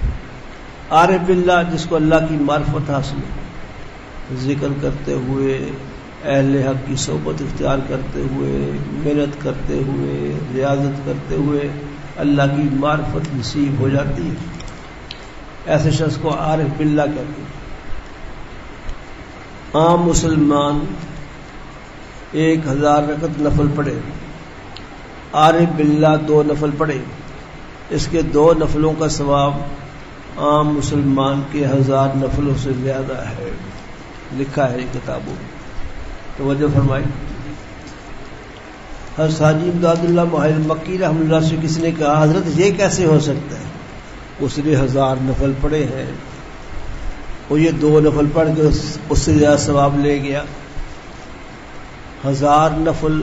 عارف باللہ جس کو اللہ کی معرفت حاصل ہے، ذکر کرتے ہوئے، اہل حق کی صحبت اختیار کرتے ہوئے، محنت کرتے ہوئے، ریاضت کرتے ہوئے اللہ کی معرفت نصیب ہو جاتی ہے، ایسے شخص کو عارف باللہ کہتے ہیں۔ عام مسلمان 1000 رکعت نفل پڑھے، عارف باللہ 2 نفل پڑھے، اس کے 2 نفلوں کا ثواب عام مسلمان کے 1000 نفلوں سے زیادہ ہے، لکھا ہے کتابوں میں۔ توجہ فرمائی۔ حضرت حاجی امداد اللہ ماہر مکی رحمۃ اللہ سے کسی نے کہا حضرت یہ کیسے ہو سکتا ہے؟ اس نے 1000 نفل پڑھے ہیں اور یہ 2 نفل پڑھ کے اس سے زیادہ ثواب لے گیا۔ 1000 نفل،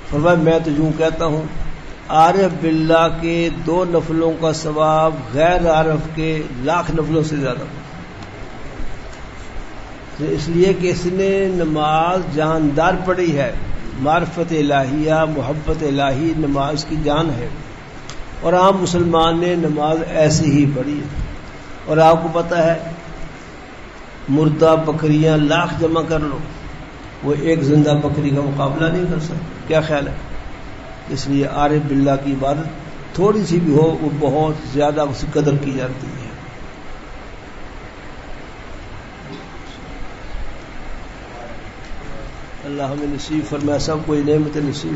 فرمایا میں تو یوں کہتا ہوں عارف باللہ کے 2 نفلوں کا ثواب غیر عارف کے 1,00,000 نفلوں سے زیادہ، اس لیے کہ اس نے نماز جاندار پڑھی ہے، معرفت الہیہ، محبت الہی نماز کی جان ہے، اور عام مسلمان نے نماز ایسی ہی پڑھی ہے۔ اور آپ کو پتہ ہے مردہ بکریاں 1,00,000 جمع کر لو، وہ ایک زندہ بکری کا مقابلہ نہیں کر سکتے۔ کیا خیال ہے؟ اس لیے عارف باللہ کی عبادت تھوڑی سی بھی ہو وہ بہت زیادہ اس کی قدر کی جاتی ہے۔ اللہ ہمیں نصیب فرمائے، سب کو نعمت نصیب